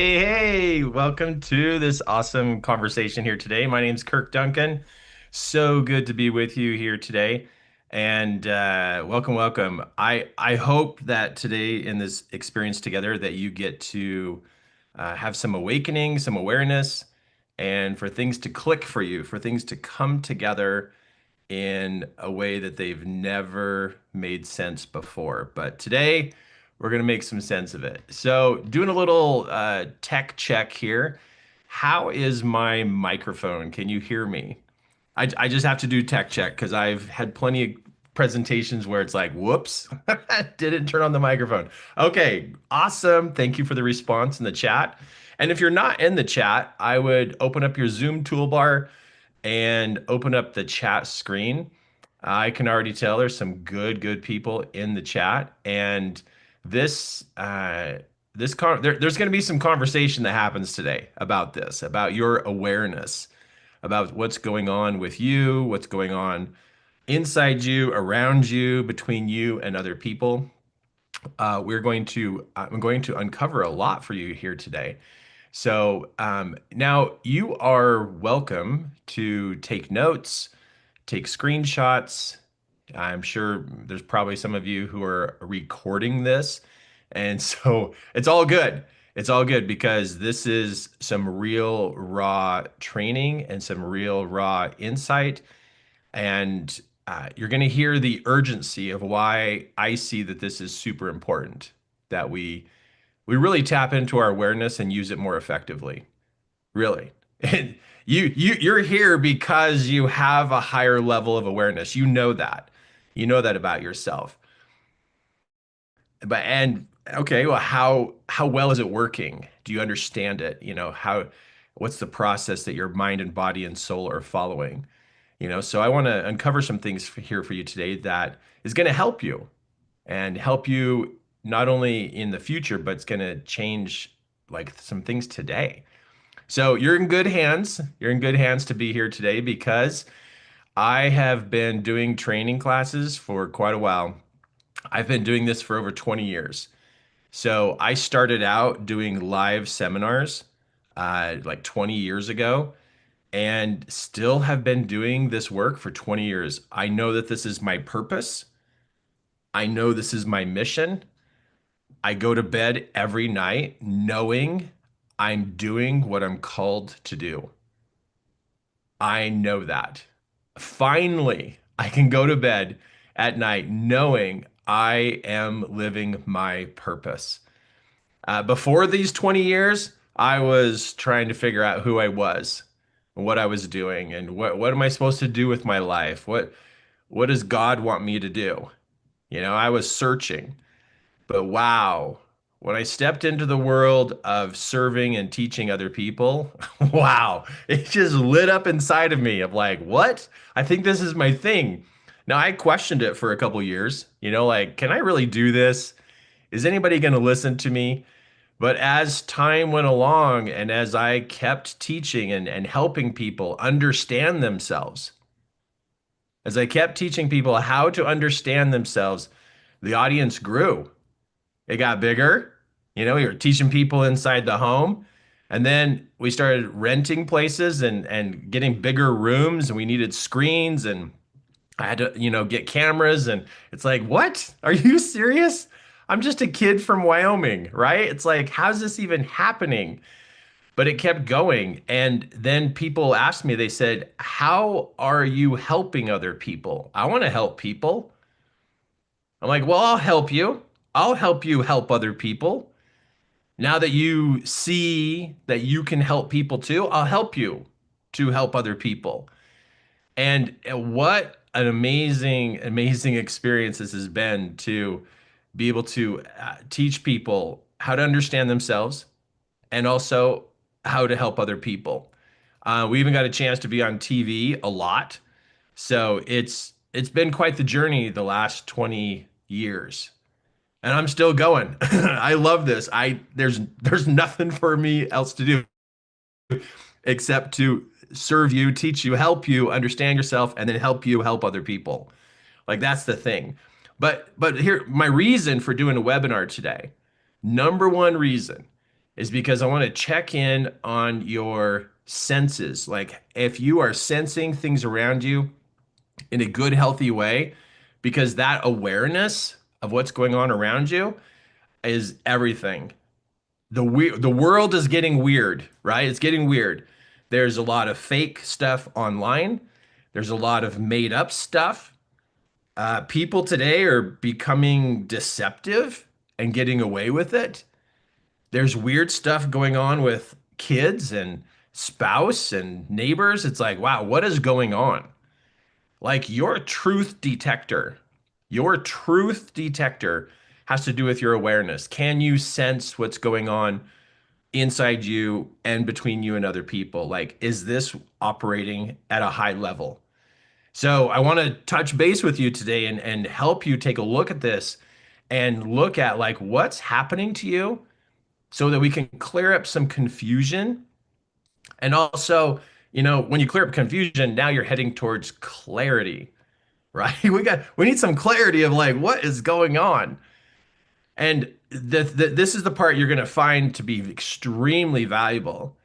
Hey, welcome to this awesome conversation here today. My name's Kirk Duncan. So good to be with you here today. And welcome. I hope that today in this experience together that you get to have some awakening, some awareness, and for things to click for you, for things to come together in a way that they've never made sense before. But today, we're going to make some sense of it. So, doing a little tech check here. How is my microphone? Can you hear me? I just have to do tech check because I've had plenty of presentations where it's like, whoops, didn't turn on the microphone. Okay, awesome. Thank you for the response in the chat. And if you're not in the chat, I would open up your Zoom toolbar and open up the chat screen. I can already tell there's some good people in the chat, and this there's going to be some conversation that happens today about this, about your awareness, about what's going on with you, what's going on inside you, around you, between you and other people. I'm going to uncover a lot for you here today. So now you are welcome to take notes, take screenshots. I'm sure there's probably some of you who are recording this. And so it's all good. It's all good because this is some real raw training and some real raw insight. And you're going to hear the urgency of why I see that this is super important, that we really tap into our awareness and use it more effectively. Really. And you're here because you have a higher level of awareness. You know that. You know that about yourself. But and okay, well, how well is it working? Do you understand it? What's the process that your mind and body and soul are following? So I want to uncover some things here for you today that is going to help you and help you not only in the future, but it's going to change like some things today. So you're in good hands. You're in good hands to be here today because I have been doing training classes for quite a while. I've been doing this for over 20 years. So I started out doing live seminars like 20 years ago and still have been doing this work for 20 years. I know that this is my purpose. I know this is my mission. I go to bed every night knowing I'm doing what I'm called to do. I know that. Finally, I can go to bed at night knowing I am living my purpose. Before these 20 years, I was trying to figure out who I was, what I was doing, and what am I supposed to do with my life? What does God want me to do? I was searching. But wow, when I stepped into the world of serving and teaching other people, wow, it just lit up inside of me of like, what? I think this is my thing. Now, I questioned it for a couple years, like, can I really do this? Is anybody going to listen to me? But as time went along and as I kept teaching and helping people understand themselves, as I kept teaching people how to understand themselves, the audience grew. It got bigger. We were teaching people inside the home. And then we started renting places and getting bigger rooms and we needed screens and I had to, get cameras and it's like, what? Are you serious? I'm just a kid from Wyoming, right? It's like, how's this even happening? But it kept going. And then people asked me, they said, how are you helping other people? I want to help people. I'm like, well, I'll help you. I'll help you help other people. Now that you see that you can help people too, I'll help you to help other people. And what an amazing experience this has been to be able to teach people how to understand themselves and also how to help other people. We even got a chance to be on TV a lot. So it's been quite the journey the last 20 years and I'm still going. I love this. There's nothing for me else to do except to serve you, teach you, help you understand yourself, and then help you help other people. Like that's the thing. But here, my reason for doing a webinar today, number one reason is because I want to check in on your senses. Like if you are sensing things around you in a good, healthy way, because that awareness of what's going on around you is everything. The world is getting weird, right? It's getting weird. There's a lot of fake stuff online. There's a lot of made up stuff. People today are becoming deceptive and getting away with it. There's weird stuff going on with kids and spouse and neighbors. It's like, wow, what is going on? Like your truth detector has to do with your awareness. Can you sense what's going on inside you and between you and other people? Like, is this operating at a high level? So I want to touch base with you today and help you take a look at this and look at like what's happening to you so that we can clear up some confusion. And also, when you clear up confusion, now you're heading towards clarity, right? We need some clarity of like what is going on. And this is the part you're going to find to be extremely valuable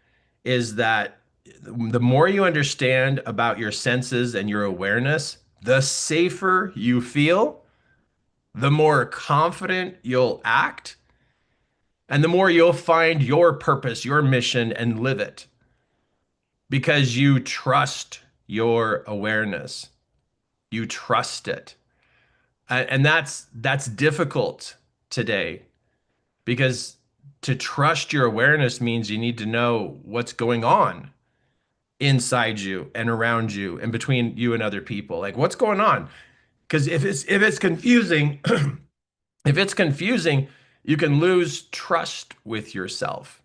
is that the more you understand about your senses and your awareness, the safer you feel, the more confident you'll act, and the more you'll find your purpose, your mission, and live it because you trust your awareness. You trust it. And that's difficult today because to trust your awareness means you need to know what's going on inside you and around you and between you and other people. Like what's going on? Because if it's confusing, if it's confusing, you can lose trust with yourself.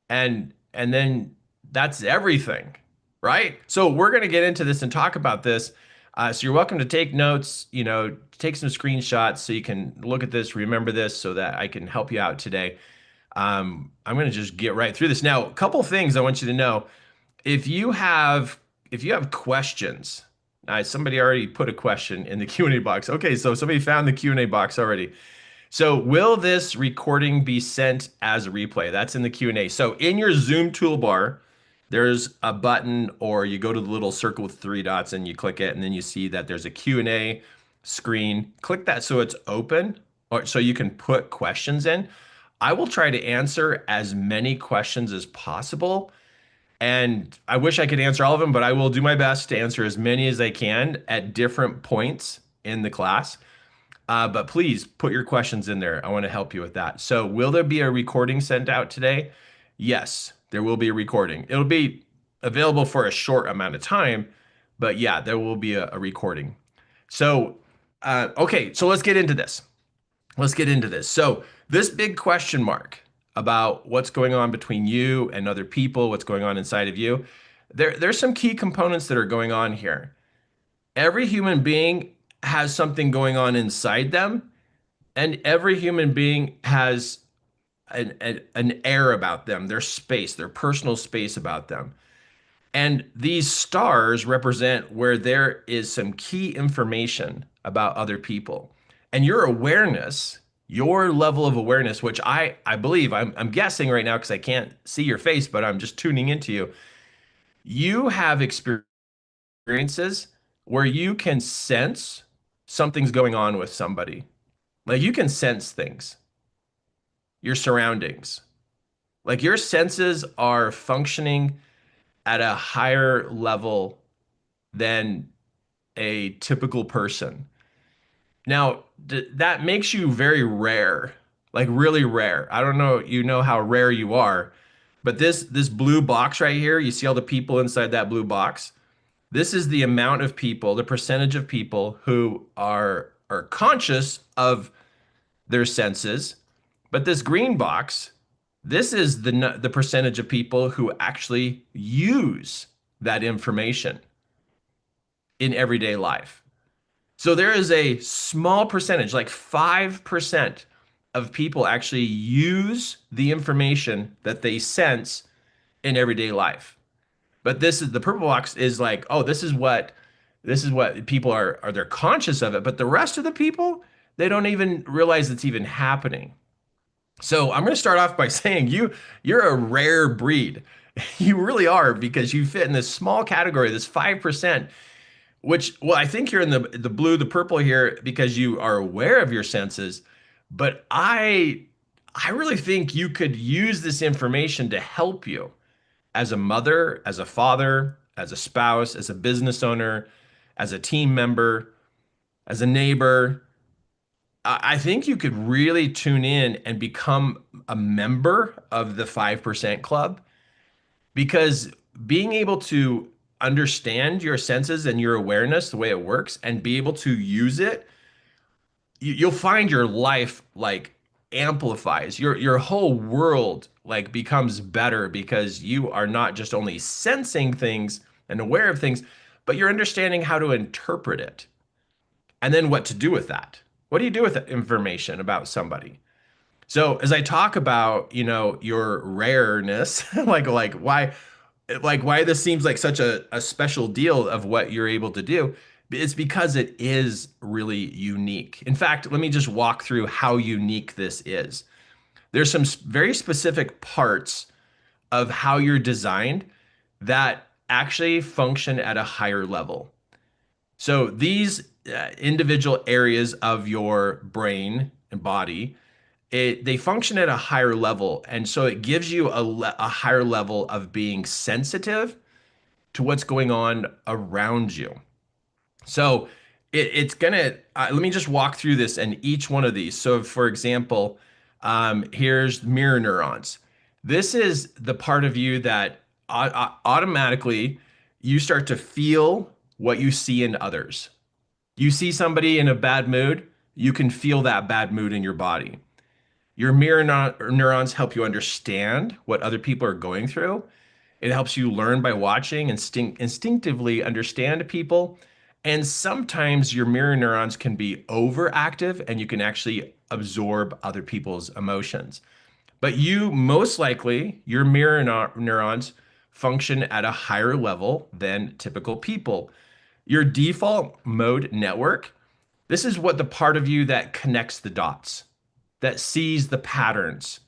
And then that's everything, right? So we're going to get into this and talk about this. So you're welcome to take notes, take some screenshots so you can look at this, remember this so that I can help you out today. I'm going to just get right through this. Now, a couple things I want you to know. If you have questions, somebody already put a question in the Q&A box. Okay, so somebody found the Q&A box already. So will this recording be sent as a replay? That's in the Q&A. So in your Zoom toolbar, there's a button or you go to the little circle with three dots and you click it and then you see that there's a Q&A screen. Click that so it's open or so you can put questions in. I will try to answer as many questions as possible. And I wish I could answer all of them, but I will do my best to answer as many as I can at different points in the class. But please put your questions in there. I want to help you with that. So, will there be a recording sent out today? Yes, there will be a recording. It'll be available for a short amount of time, but yeah, there will be a recording. So, okay, so let's get into this. Let's get into this. So, this big question mark about what's going on between you and other people, what's going on inside of you, there's some key components that are going on here. Every human being has something going on inside them, and every human being has an air about them, their space, their personal space about them. And these stars represent where there is some key information about other people. And your awareness, your level of awareness, which I believe, I'm guessing right now because I can't see your face, but I'm just tuning into you. You have experiences where you can sense something's going on with somebody. Like you can sense things, your surroundings. Like your senses are functioning at a higher level than a typical person. Now, that makes you very rare, like really rare. I don't know, how rare you are, but this blue box right here, you see all the people inside that blue box? This is the amount of people, the percentage of people who are conscious of their senses. But this green box, this is the percentage of people who actually use that information in everyday life. So there is a small percentage, like 5% of people actually use the information that they sense in everyday life. But this is the purple box is like, oh, this is what people are they're conscious of it, but the rest of the people, they don't even realize it's even happening. So I'm going to start off by saying you're a rare breed. You really are because you fit in this small category, this 5%, which, well, I think you're in the blue, the purple here because you are aware of your senses, but I really think you could use this information to help you as a mother, as a father, as a spouse, as a business owner, as a team member, as a neighbor. I think you could really tune in and become a member of the 5% club because being able to understand your senses and your awareness, the way it works, and be able to use it, you'll find your life like amplifies. Your whole world like becomes better because you are not just only sensing things and aware of things, but you're understanding how to interpret it and then what to do with that. What do you do with that information about somebody? So as I talk about, your rareness, like why this seems like such a special deal of what you're able to do, it's because it is really unique. In fact, let me just walk through how unique this is. There's some very specific parts of how you're designed that actually function at a higher level. So these individual areas of your brain and body, they function at a higher level, and so it gives you a higher level of being sensitive to what's going on around you. So it's gonna let me just walk through this and each one of these. So for example, here's mirror neurons. This is the part of you that automatically you start to feel what you see in others. You see somebody in a bad mood, you can feel that bad mood in your body. Your mirror neurons help you understand what other people are going through. It helps you learn by watching and instinctively understand people. And sometimes your mirror neurons can be overactive and you can actually absorb other people's emotions. But you most likely, your mirror neurons function at a higher level than typical people. Your default mode network, this is what the part of you that connects the dots, that sees the patterns.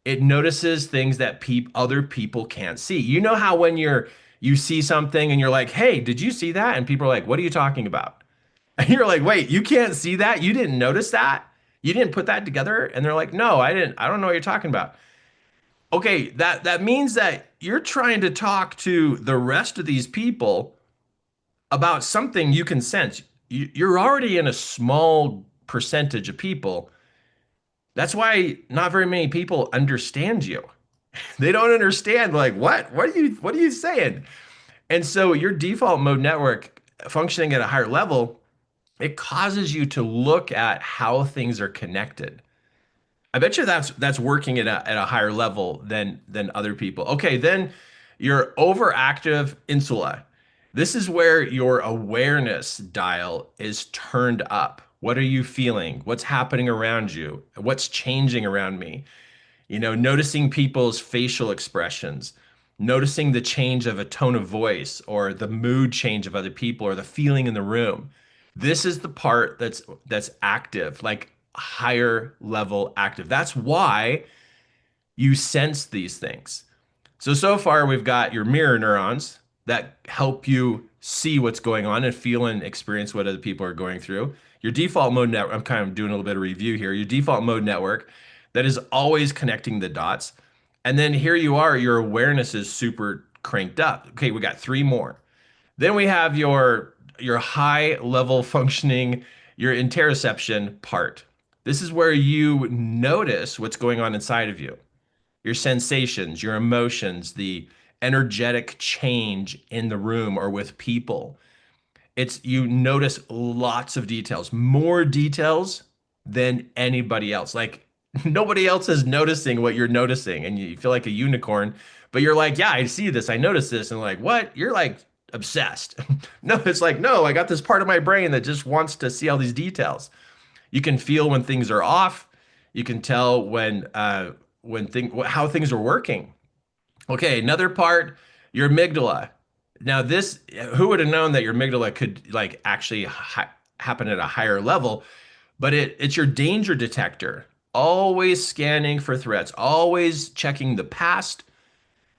It notices things that other people can't see. You know how when you see something and you're like, "Hey, did you see that?" And people are like, "What are you talking about?" And you're like, "Wait, you can't see that? You didn't notice that? You didn't put that together?" And they're like, "No, I didn't. I don't know what you're talking about." Okay, that means that you're trying to talk to the rest of these people about something you can sense. You're already in a small percentage of people. That's why not very many people understand you. They don't understand like what? What are you saying? And so your default mode network functioning at a higher level, it causes you to look at how things are connected. I bet you that's working at a higher level than other people. Okay, then your overactive insula. This is where your awareness dial is turned up. What are you feeling? What's happening around you? What's changing around me? Noticing people's facial expressions, noticing the change of a tone of voice or the mood change of other people or the feeling in the room. This is the part that's active, like higher level active. That's why you sense these things. So far we've got your mirror neurons that help you see what's going on and feel and experience what other people are going through. Your default mode network, I'm kind of doing a little bit of review here. Your default mode network that is always connecting the dots. And then here you are, your awareness is super cranked up. Okay, we got three more. Then we have your high level functioning, your interoception part. This is where you notice what's going on inside of you, your sensations, your emotions, the energetic change in the room or with people. It's you notice lots of details, more details than anybody else. Like nobody else is noticing what you're noticing, and you feel like a unicorn, but you're like, yeah, I see this, I notice this, and like, what? You're like obsessed. No, it's like, no, I got this part of my brain that just wants to see all these details. You can feel when things are off. You can tell when how things are working. Okay, another part, your amygdala. Now, this, who would have known that your amygdala could like actually happen at a higher level? But it's your danger detector. always scanning for threats, always checking the past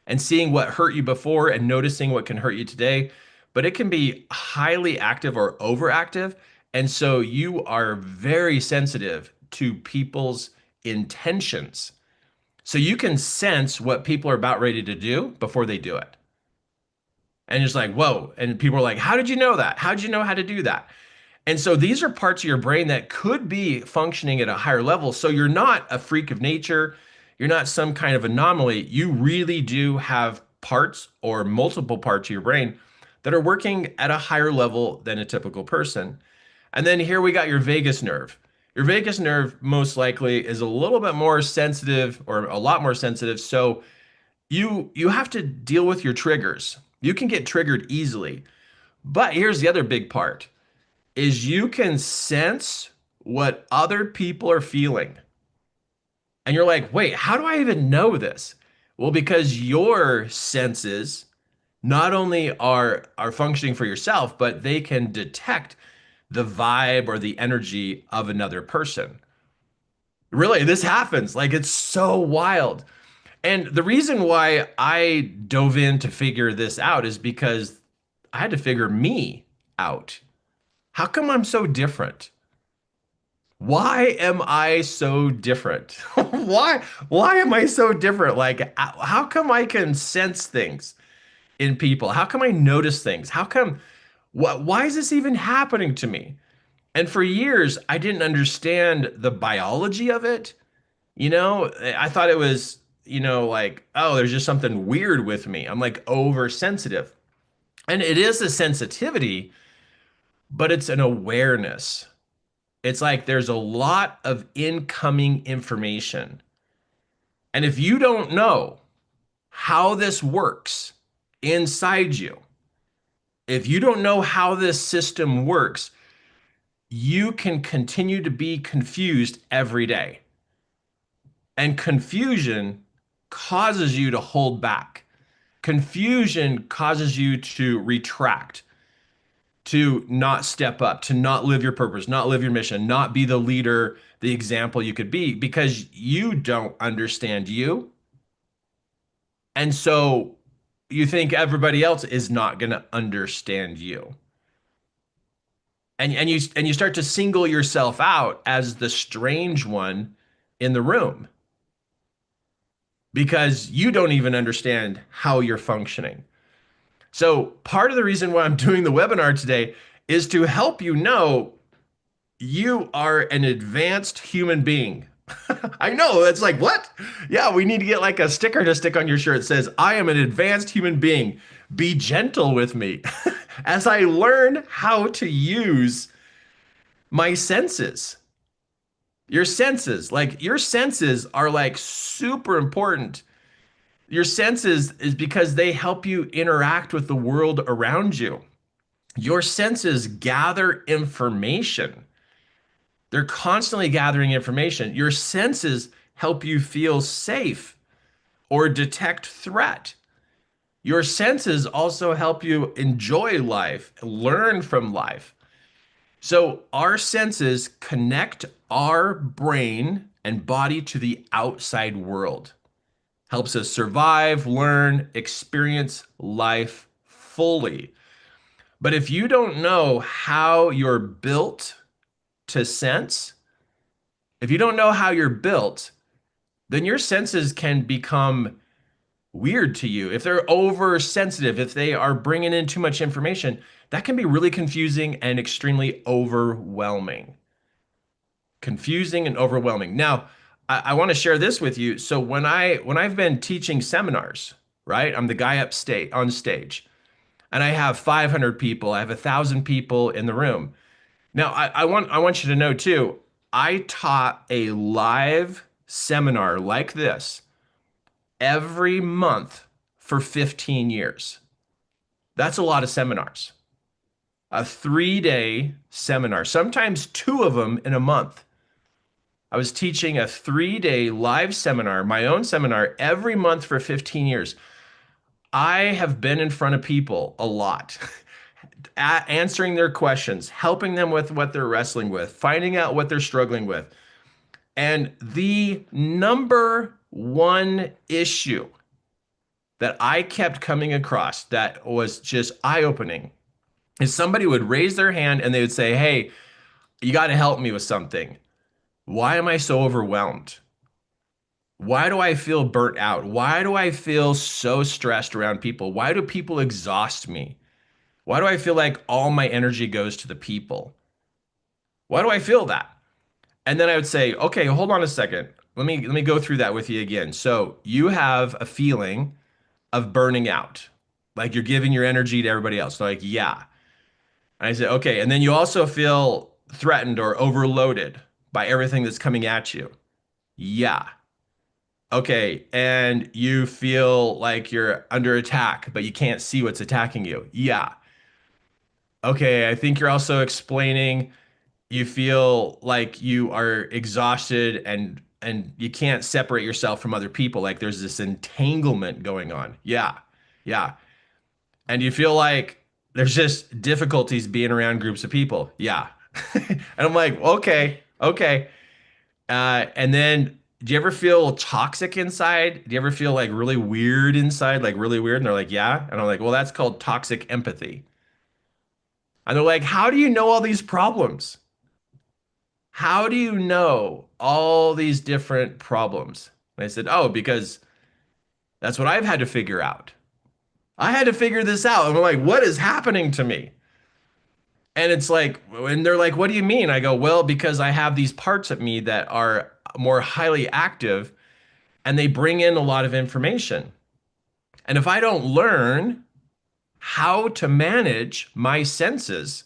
and seeing what hurt you before and noticing what can hurt you today. But it can be highly active or overactive. And so you are very sensitive to people's intentions. So you can sense what people are about ready to do before they do it. And it's like, whoa. And people are like, how did you know that? How did you know how to do that? And so these are parts of your brain that could be functioning at a higher level. So you're not a freak of nature. You're not some kind of anomaly. You really do have parts or multiple parts of your brain that are working at a higher level than a typical person. And then here we got your vagus nerve. Your vagus nerve most likely is a little bit more sensitive or a lot more sensitive. So you have to deal with your triggers. You can get triggered easily. But here's the other big part is you can sense what other people are feeling. And you're like, wait, how do I even know this? Well, because your senses not only are functioning for yourself, but they can detect the vibe or the energy of another person. Really, this happens. Like it's so wild. And the reason why I dove in to figure this out is because I had to figure me out. How come I'm so different? Why am I so different? Why am I so different? Like how come I can sense things in people? How come I notice things? How come why is this even happening to me? And for years I didn't understand the biology of it. I thought it was, like, oh, there's just something weird with me. I'm like oversensitive. And it is a sensitivity, but it's an awareness. It's like there's a lot of incoming information. And if you don't know how this works inside you, if you don't know how this system works, you can continue to be confused every day. And confusion causes you to hold back. Confusion causes you to retract, to not step up, to not live your purpose, not live your mission, not be the leader, the example you could be because you don't understand you. And so you think everybody else is not going to understand you. And you start to single yourself out as the strange one in the room because you don't even understand how you're functioning. So part of the reason why I'm doing the webinar today is to help you know you are an advanced human being. I know, it's like, what? Yeah, we need to get like a sticker to stick on your shirt that says, I am an advanced human being. Be gentle with me as I learn how to use my senses. Your senses are like super important. Your senses is because they help you interact with the world around you. Your senses gather information. They're constantly gathering information. Your senses help you feel safe or detect threat. Your senses also help you enjoy life, learn from life. So, our senses connect our brain and body to the outside world, helps us survive, learn, experience life fully. But if you don't know how you're built to sense, if you don't know how you're built, then your senses can become weird to you. If they're oversensitive, if they are bringing in too much information, that can be really confusing and extremely overwhelming. Confusing and overwhelming. Now, I want to share this with you. So when I've been teaching seminars, right? I'm the guy up state on stage, and I have 500 people, I have 1,000 people in the room. Now, I want you to know too, I taught a live seminar like this every month for 15 years. That's a lot of seminars. A 3-day seminar, sometimes two of them in a month. I was teaching a 3-day live seminar, my own seminar, every month for 15 years. I have been in front of people a lot, answering their questions, helping them with what they're wrestling with, finding out what they're struggling with. And the number one issue that I kept coming across that was just eye-opening is somebody would raise their hand and they would say, "Hey, you got to help me with something. Why am I so overwhelmed? Why do I feel burnt out? Why do I feel so stressed around people? Why do people exhaust me? Why do I feel like all my energy goes to the people? Why do I feel that?" And then I would say, "Okay, hold on a second. Let me go through that with you again. So you have a feeling of burning out, like you're giving your energy to everybody else." They're like, "Yeah." And I said, "Okay." And then you also feel threatened or overloaded by everything that's coming at you. Yeah. Okay. And you feel like you're under attack, but you can't see what's attacking you. Yeah. Okay. I think you're also explaining you feel like you are exhausted and you can't separate yourself from other people. Like there's this entanglement going on. Yeah. Yeah. And you feel like there's just difficulties being around groups of people. Yeah. And I'm like, okay, okay. And then do you ever feel toxic inside? Do you ever feel like really weird inside, like really weird? And they're like, yeah. And I'm like, well, that's called toxic empathy. And they're like, how do you know all these problems? How do you know all these different problems? And I said, oh, because that's what I've had to figure out. I had to figure this out. And I'm like, what is happening to me? And it's like, and they're like, what do you mean? I go, well, because I have these parts of me that are more highly active and they bring in a lot of information. And if I don't learn how to manage my senses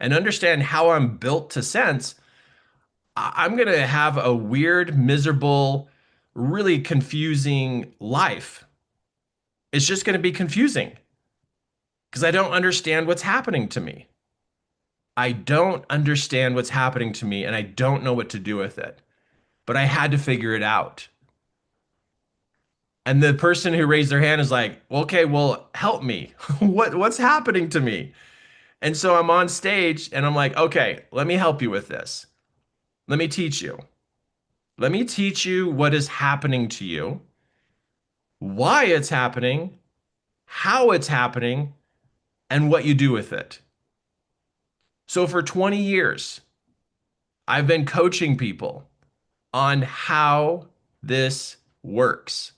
and understand how I'm built to sense, I'm going to have a weird, miserable, really confusing life. It's just going to be confusing because I don't understand what's happening to me. I don't understand what's happening to me and I don't know what to do with it. But I had to figure it out. And the person who raised their hand is like, okay, well, help me. What's happening to me? And so I'm on stage and I'm like, okay, let me help you with this. Let me teach you. Let me teach you what is happening to you, why it's happening, how it's happening, and what you do with it. So for 20 years, I've been coaching people on how this works.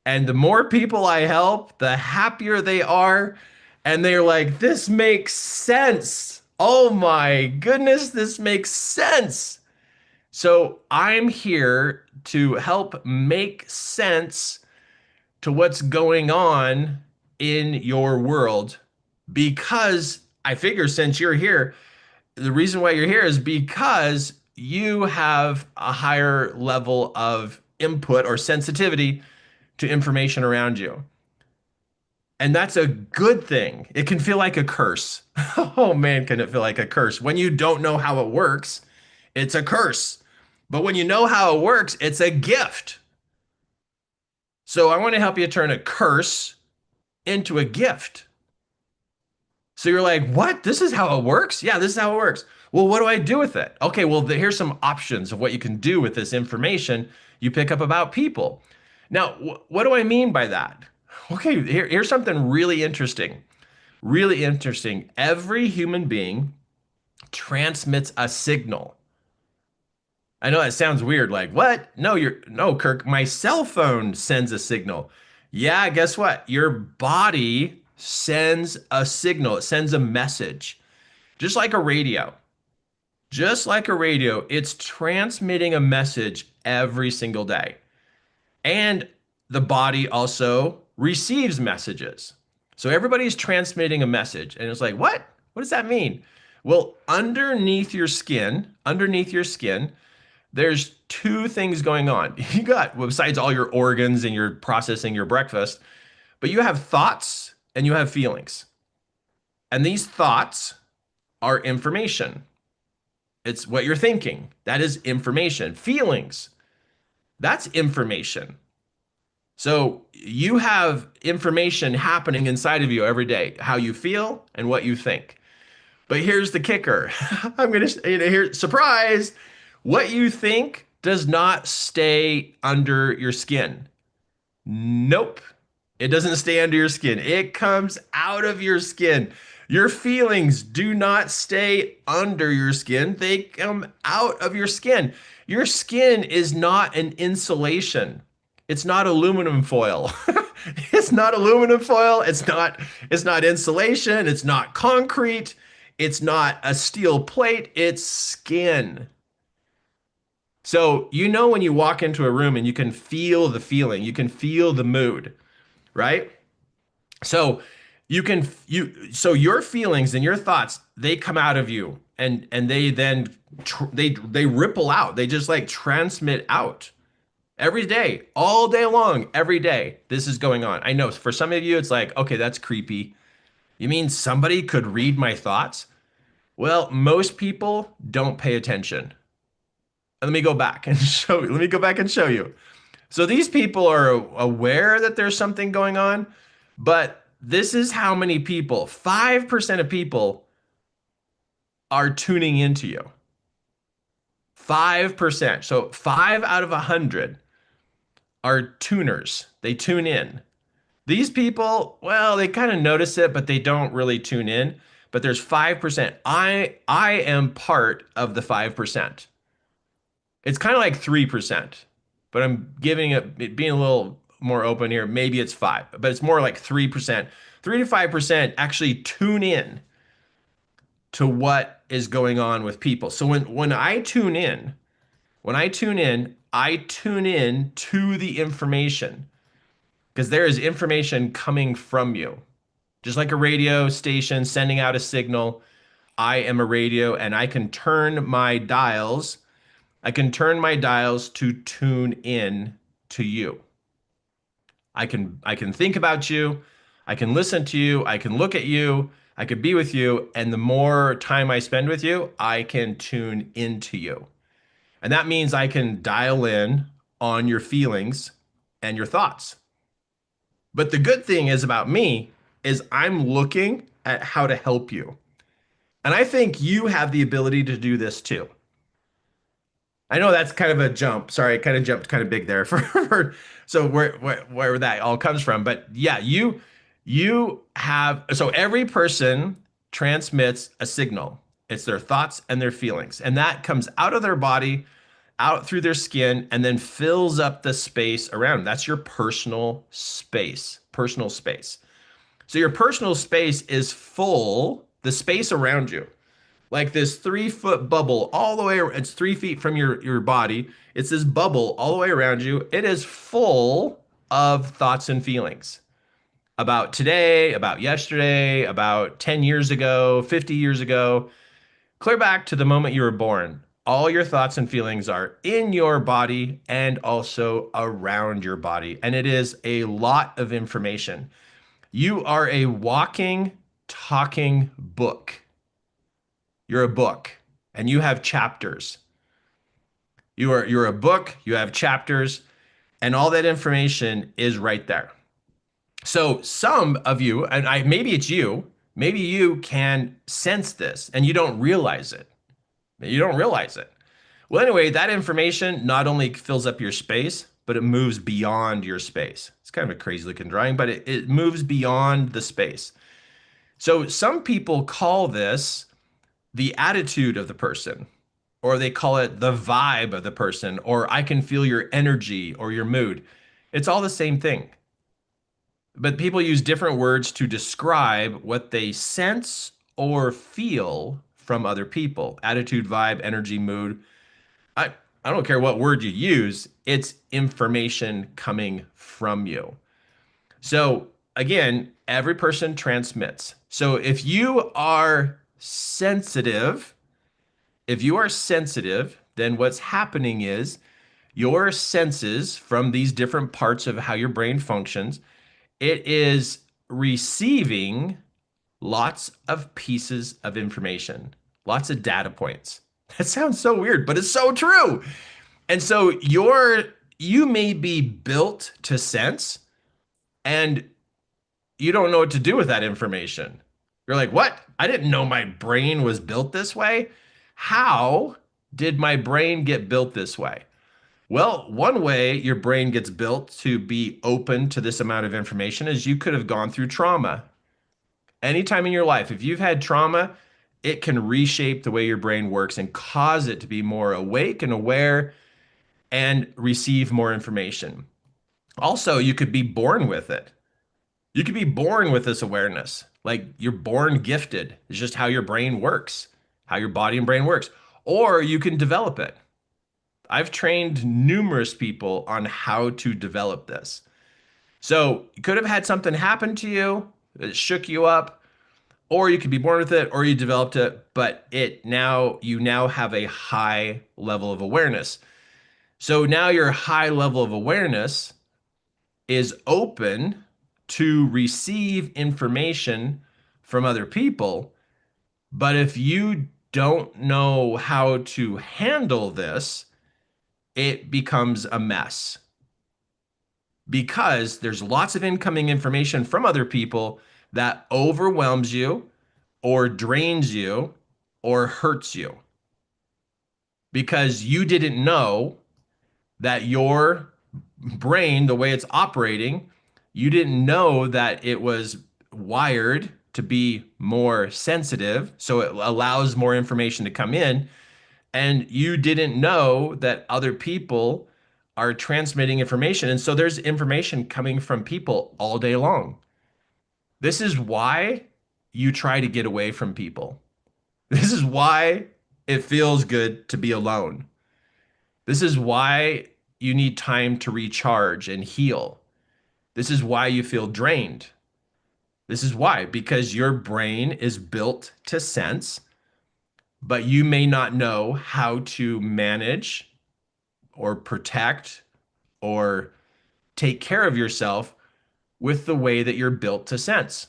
And the more people I help, the happier they are. And they're like, this makes sense. Oh my goodness, this makes sense. So I'm here to help make sense to what's going on in your world because I figure since you're here, the reason why you're here is because you have a higher level of input or sensitivity to information around you. And that's a good thing. It can feel like a curse. Oh man, can it feel like a curse? When you don't know how it works, it's a curse. But when you know how it works, it's a gift. So I want to help you turn a curse into a gift. So you're like, what? This is how it works? Yeah, this is how it works. Well, what do I do with it? Okay, well, here's some options of what you can do with this information you pick up about people. Now, what do I mean by that? Okay, here's something really interesting. Really interesting. Every human being transmits a signal. I know that sounds weird, like, what? No, Kirk, my cell phone sends a signal. Yeah, guess what? Your body sends a signal, it sends a message, just like a radio. Just like a radio, it's transmitting a message every single day. And the body also receives messages. So everybody's transmitting a message. And it's like, what? What does that mean? Well, underneath your skin, there's two things going on. You got, well, besides all your organs and you're processing your breakfast, but you have thoughts and you have feelings. And these thoughts are information. It's what you're thinking. That is information. Feelings, that's information. So you have information happening inside of you every day, how you feel and what you think. But here's the kicker. I'm going to here surprise. What you think does not stay under your skin. Nope. It doesn't stay under your skin. It comes out of your skin. Your feelings do not stay under your skin. They come out of your skin. Your skin is not an insulation. It's not aluminum foil. It's not aluminum foil. It's not insulation. It's not concrete. It's not a steel plate. It's skin. So, when you walk into a room and you can feel the feeling, you can feel the mood, right? So so your feelings and your thoughts, they come out of you and they then they ripple out. They just like transmit out every day, all day long, every day. This is going on. I know for some of you it's like, okay, that's creepy. You mean somebody could read my thoughts? Well, most people don't pay attention. Let me go back and show you. Let me go back and show you. So these people are aware that there's something going on, but this is how many people, 5% of people are tuning into you. 5%. So 5 out of 100 are tuners. They tune in. These people, well, they kind of notice it, but they don't really tune in. But there's 5%. I am part of the 5%. It's kind of like 3%, but I'm giving it being a little more open here. Maybe it's 5, but it's more like 3%. 3 to 5% actually tune in to what is going on with people. So when I tune in, I tune in to the information because there is information coming from you. Just like a radio station sending out a signal, I am a radio and I can turn my dials to tune in to you. I can think about you, I can listen to you, I can look at you, I could be with you, and the more time I spend with you, I can tune into you. And that means I can dial in on your feelings and your thoughts. But the good thing is about me is I'm looking at how to help you. And I think you have the ability to do this too. I know that's kind of a jump. Sorry, I kind of jumped kind of big there so where that all comes from. But yeah, you have so every person transmits a signal. It's their thoughts and their feelings, and that comes out of their body, out through their skin, and then fills up the space around. That's your personal space. Personal space. So your personal space is full, the space around you like this 3 foot bubble all the way. It's 3 feet from your body. It's this bubble all the way around you. It is full of thoughts and feelings about today, about yesterday, about 10 years ago, 50 years ago, clear back to the moment you were born. All your thoughts and feelings are in your body and also around your body. And it is a lot of information. You are a walking, talking book. You're a book and you have chapters. You're a book, you have chapters, and all that information is right there. So some of you, and maybe it's you, maybe you can sense this and you don't realize it. You don't realize it. Well, anyway, that information not only fills up your space, but it moves beyond your space. It's kind of a crazy looking drawing, but it moves beyond the space. So some people call this the attitude of the person, or they call it the vibe of the person, or I can feel your energy or your mood. It's all the same thing. But people use different words to describe what they sense or feel from other people. Attitude, vibe, energy, mood. I, I don't care what word you use, it's information coming from you. So again, every person transmits. So if you are sensitive, then what's happening is your senses from these different parts of how your brain functions, it is receiving lots of pieces of information, lots of data points. That sounds so weird, but it's so true. And so you may be built to sense and you don't know what to do with that information. You're like, what? I didn't know my brain was built this way. How did my brain get built this way? Well, one way your brain gets built to be open to this amount of information is you could have gone through trauma. Anytime in your life, if you've had trauma, it can reshape the way your brain works and cause it to be more awake and aware and receive more information. Also, you could be born with it. You could be born with this awareness. Like you're born gifted. It's just how your brain works, how your body and brain works. Or you can develop it. I've trained numerous people on how to develop this. So you could have had something happen to you that shook you up, or you could be born with it, or you developed it, but you now have a high level of awareness. So now your high level of awareness is open to receive information from other people. But if you don't know how to handle this, it becomes a mess because there's lots of incoming information from other people that overwhelms you or drains you or hurts you because you didn't know that your brain, the way it's operating, you didn't know that it was wired to be more sensitive. So it allows more information to come in. And you didn't know that other people are transmitting information. And so there's information coming from people all day long. This is why you try to get away from people. This is why it feels good to be alone. This is why you need time to recharge and heal. This is why you feel drained. This is why, because your brain is built to sense, but you may not know how to manage or protect or take care of yourself with the way that you're built to sense.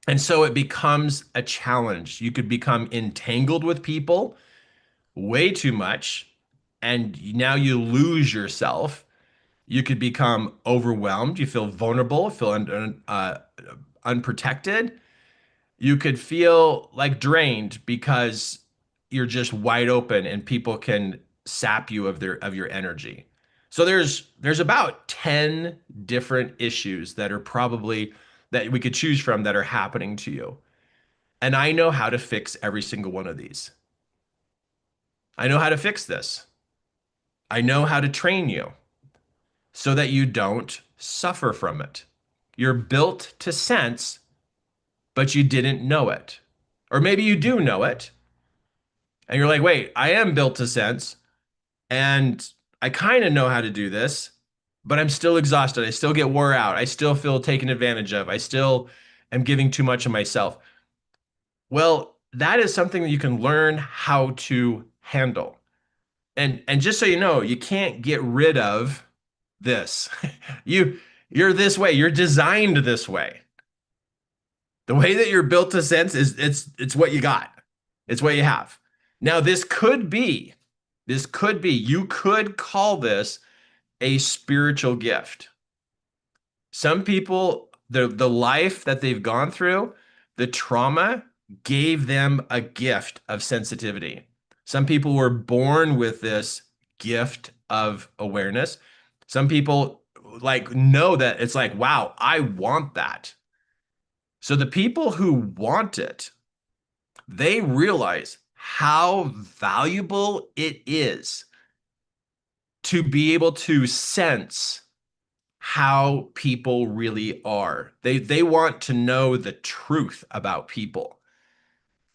And so it becomes a challenge. You could become entangled with people way too much, and now you lose yourself. You could become overwhelmed. You feel vulnerable, feel unprotected. You could feel like drained because you're just wide open and people can sap you of your energy. So there's about 10 different issues that are probably that we could choose from that are happening to you. And I know how to fix every single one of these. I know how to fix this. I know how to train you so that you don't suffer from it. You're built to sense, but you didn't know it. Or maybe you do know it, and you're like, wait, I am built to sense, and I kind of know how to do this, but I'm still exhausted. I still get wore out. I still feel taken advantage of. I still am giving too much of myself. Well, that is something that you can learn how to handle. And just so you know, you can't get rid of this. You you're this way. You're designed this way. The way that you're built to sense is it's what you got. It's what you have. Now this could be you could call this a spiritual gift. Some people the life that they've gone through, the trauma gave them a gift of sensitivity. Some people were born with this gift of awareness. Some people like know that it's like, wow, I want that. So the people who want it, they realize how valuable it is to be able to sense how people really are. They want to know the truth about people.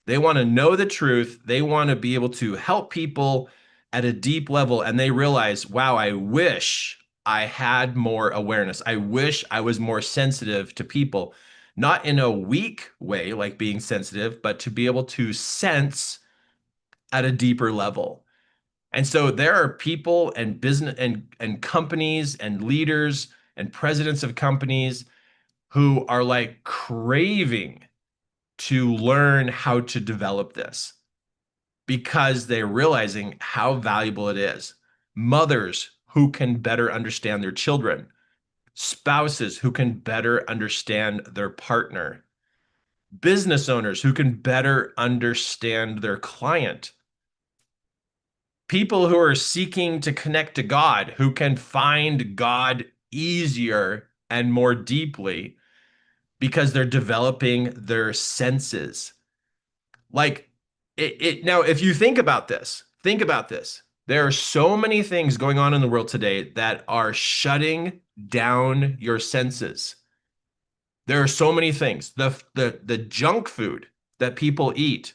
They want to know the truth. They want to be able to help people at a deep level and they realize, wow, I wish I had more awareness. I wish I was more sensitive to people, not in a weak way like being sensitive, but to be able to sense at a deeper level. And so there are people and business and companies and leaders and presidents of companies who are like craving to learn how to develop this because they're realizing how valuable it is. Mothers who can better understand their children, spouses who can better understand their partner, business owners who can better understand their client. people who are seeking to connect to God, who can find God easier and more deeply because they're developing their senses. Like now, if you think about this. There are so many things going on in the world today that are shutting down your senses. There are so many things. The junk food that people eat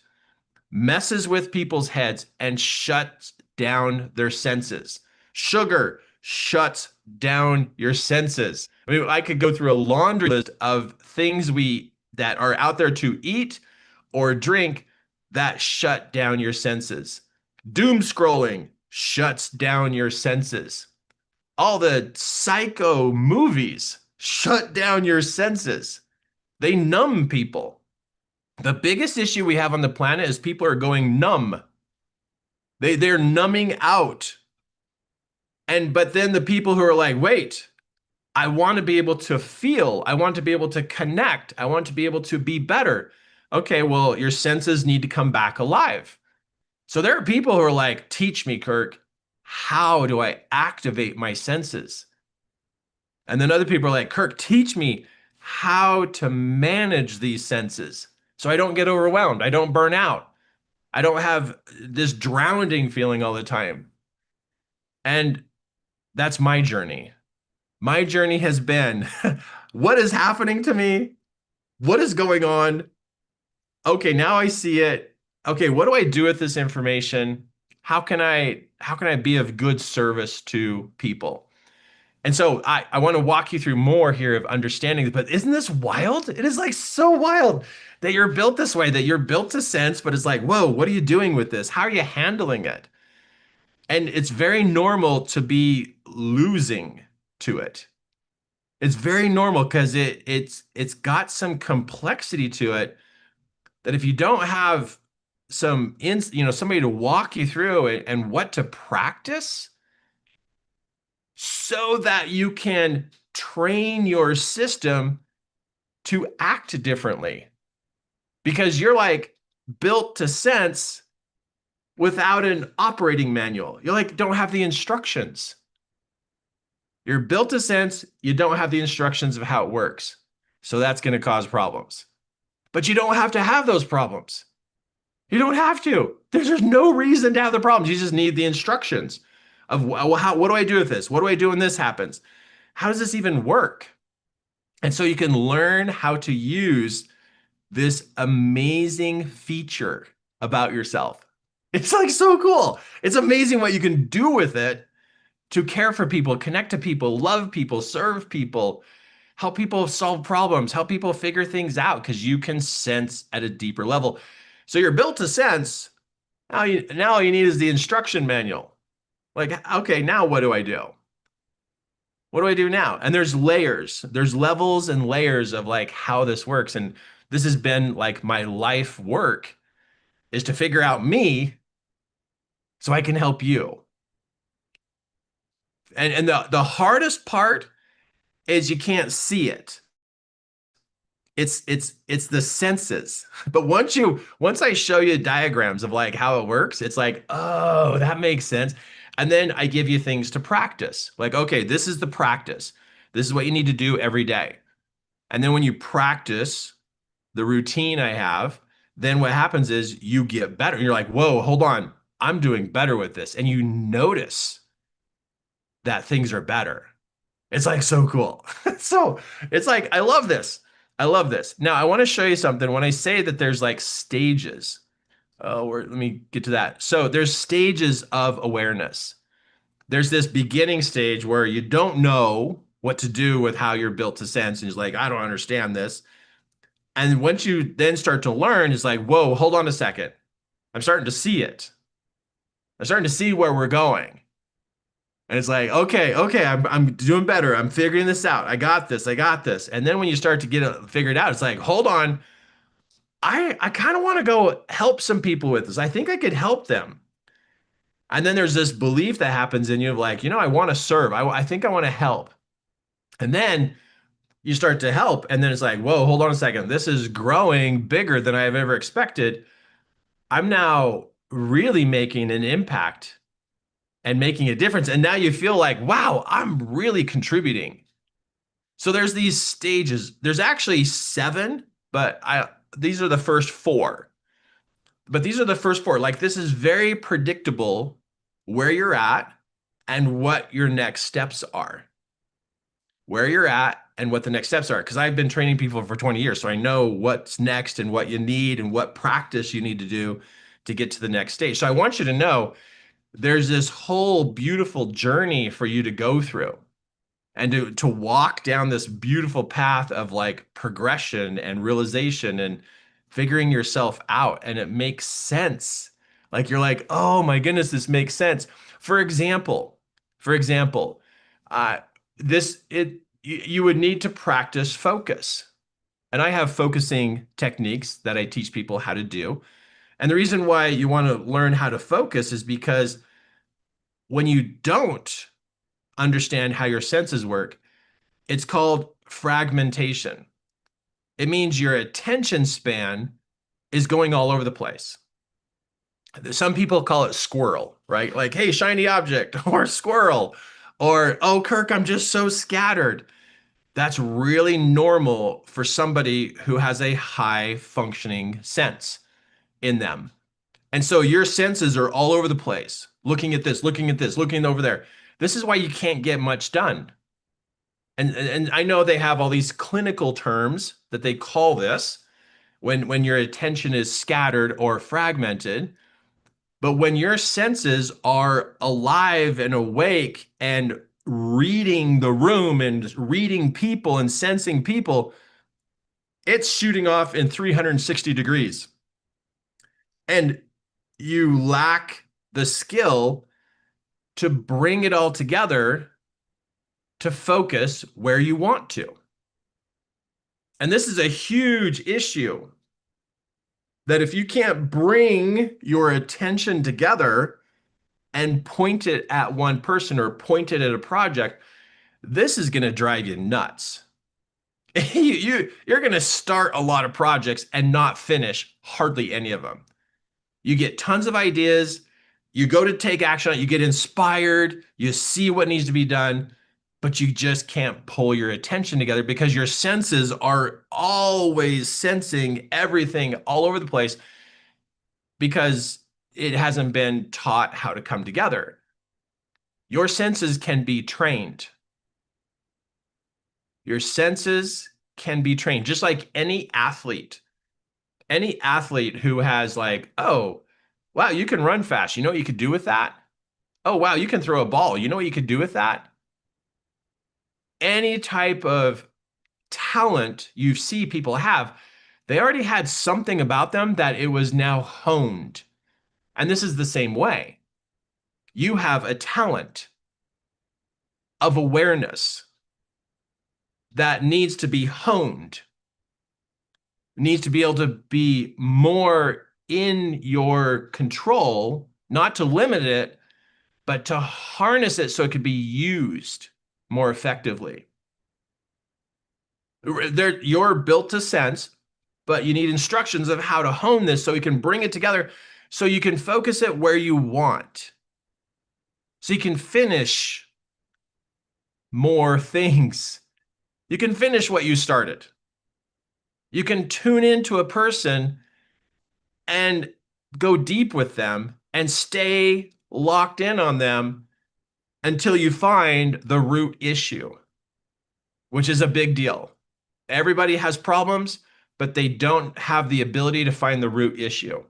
messes with people's heads and shuts down their senses. Sugar shuts down your senses. I mean, I could go through a laundry list of things we that are out there to eat or drink that shut down your senses. Doom scrolling shuts down your senses. All the psycho movies shut down your senses. They numb people. The biggest issue we have on the planet is people are going numb. They're numbing out. And but then the people who are like, wait, I want to be able to feel, I want to be able to connect, I want to be able to be better. Okay, well, your senses need to come back alive. So there are people who are like, teach me, Kirk, how do I activate my senses? And then other people are like, Kirk, teach me how to manage these senses so I don't get overwhelmed, I don't burn out. I don't have this drowning feeling all the time. And that's my journey. My journey has been what is happening to me? What is going on? Okay, now I see it. Okay, what do I do with this information? How can I be of good service to people? And so I want to walk you through more here of understanding, but isn't this wild? It is like so wild that you're built this way, that you're built to sense, but it's like, whoa, what are you doing with this? How are you handling it? And it's very normal to be losing to it. It's very normal because it's got some complexity to it that if you don't have somebody to walk you through it and what to practice so that you can train your system to act differently. Because you're like built to sense without an operating manual. You're like, don't have the instructions. You're built to sense, you don't have the instructions of how it works. So that's going to cause problems. But you don't have to have those problems. You don't have to. There's no reason to have the problems. You just need the instructions of what do I do with this? What do I do when this happens? How does this even work? And so you can learn how to use this amazing feature about yourself. It's like so cool. It's amazing what you can do with it to care for people, connect to people, love people, serve people, help people solve problems, help people figure things out because you can sense at a deeper level. So you're built to sense. Now all you need is the instruction manual. Like, okay, now what do I do? What do I do now? And there's layers, there's levels and layers of like how this works. And this has been like my life work is to figure out me so I can help you. And the hardest part is you can't see it. It's the senses. But once I show you diagrams of like how it works, it's like, oh, that makes sense. And then I give you things to practice. Like, okay, this is the practice. This is what you need to do every day. And then when you practice the routine I have, then what happens is you get better. You're like, whoa, hold on. I'm doing better with this. And you notice that things are better. It's like so cool. So it's like, I love this. I love this. Now, I want to show you something. When I say that there's like stages, let me get to that. So there's stages of awareness. There's this beginning stage where you don't know what to do with how you're built to sense. And it's like, I don't understand this. And once you then start to learn, it's like, whoa, hold on a second. I'm starting to see it. I'm starting to see where we're going. And it's like, okay, I'm doing better. I'm figuring this out. I got this. I got this. And then when you start to get it figured out, it's like, hold on. I kind of want to go help some people with this. I think I could help them. And then there's this belief that happens in you of like, I want to serve. I think I want to help. And then you start to help. And then it's like, whoa, hold on a second. This is growing bigger than I've ever expected. I'm now really making an impact and making a difference. And now you feel like, wow, I'm really contributing. So there's these stages. There's actually seven, but I these are the first four. But these are the first four. Like this is very predictable where you're at and what your next steps are. Where you're at and what the next steps are. Because I've been training people for 20 years, so I know what's next and what you need and what practice you need to do to get to the next stage. So I want you to know there's this whole beautiful journey for you to go through and to walk down this beautiful path of like progression and realization and figuring yourself out, and it makes sense. Like you're like, oh my goodness, this makes sense. For example, for example, uh, this it you would need to practice focus. And I have focusing techniques that I teach people how to do. And the reason why you want to learn how to focus is because when you don't understand how your senses work, it's called fragmentation. It means your attention span is going all over the place. Some people call it squirrel, right? Like, hey, shiny object, or squirrel, or oh, Kirk, I'm just so scattered. That's really normal for somebody who has a high functioning sense in them. And so your senses are all over the place, looking at this, looking at this, looking over there. This is why you can't get much done. And I know they have all these clinical terms that they call this when your attention is scattered or fragmented. But when your senses are alive and awake and reading the room and reading people and sensing people, it's shooting off in 360 degrees. And you lack the skill to bring it all together to focus where you want to. And this is a huge issue that if you can't bring your attention together and point it at one person or point it at a project, this is going to drive you nuts. You're going to start a lot of projects and not finish hardly any of them. You get tons of ideas, you go to take action on it, you get inspired, you see what needs to be done, but you just can't pull your attention together because your senses are always sensing everything all over the place because it hasn't been taught how to come together. Your senses can be trained. Your senses can be trained, just like any athlete. Any athlete who has like, oh, wow, you can run fast. You know what you could do with that? Oh, wow, you can throw a ball. You know what you could do with that? Any type of talent you see people have, they already had something about them that it was now honed. And this is the same way. You have a talent of awareness that needs to be honed, needs to be able to be more in your control, not to limit it, but to harness it so it could be used more effectively. You're built to sense, but you need instructions of how to hone this so you can bring it together so you can focus it where you want. So you can finish more things. You can finish what you started. You can tune into a person and go deep with them and stay locked in on them until you find the root issue, which is a big deal. Everybody has problems, but they don't have the ability to find the root issue.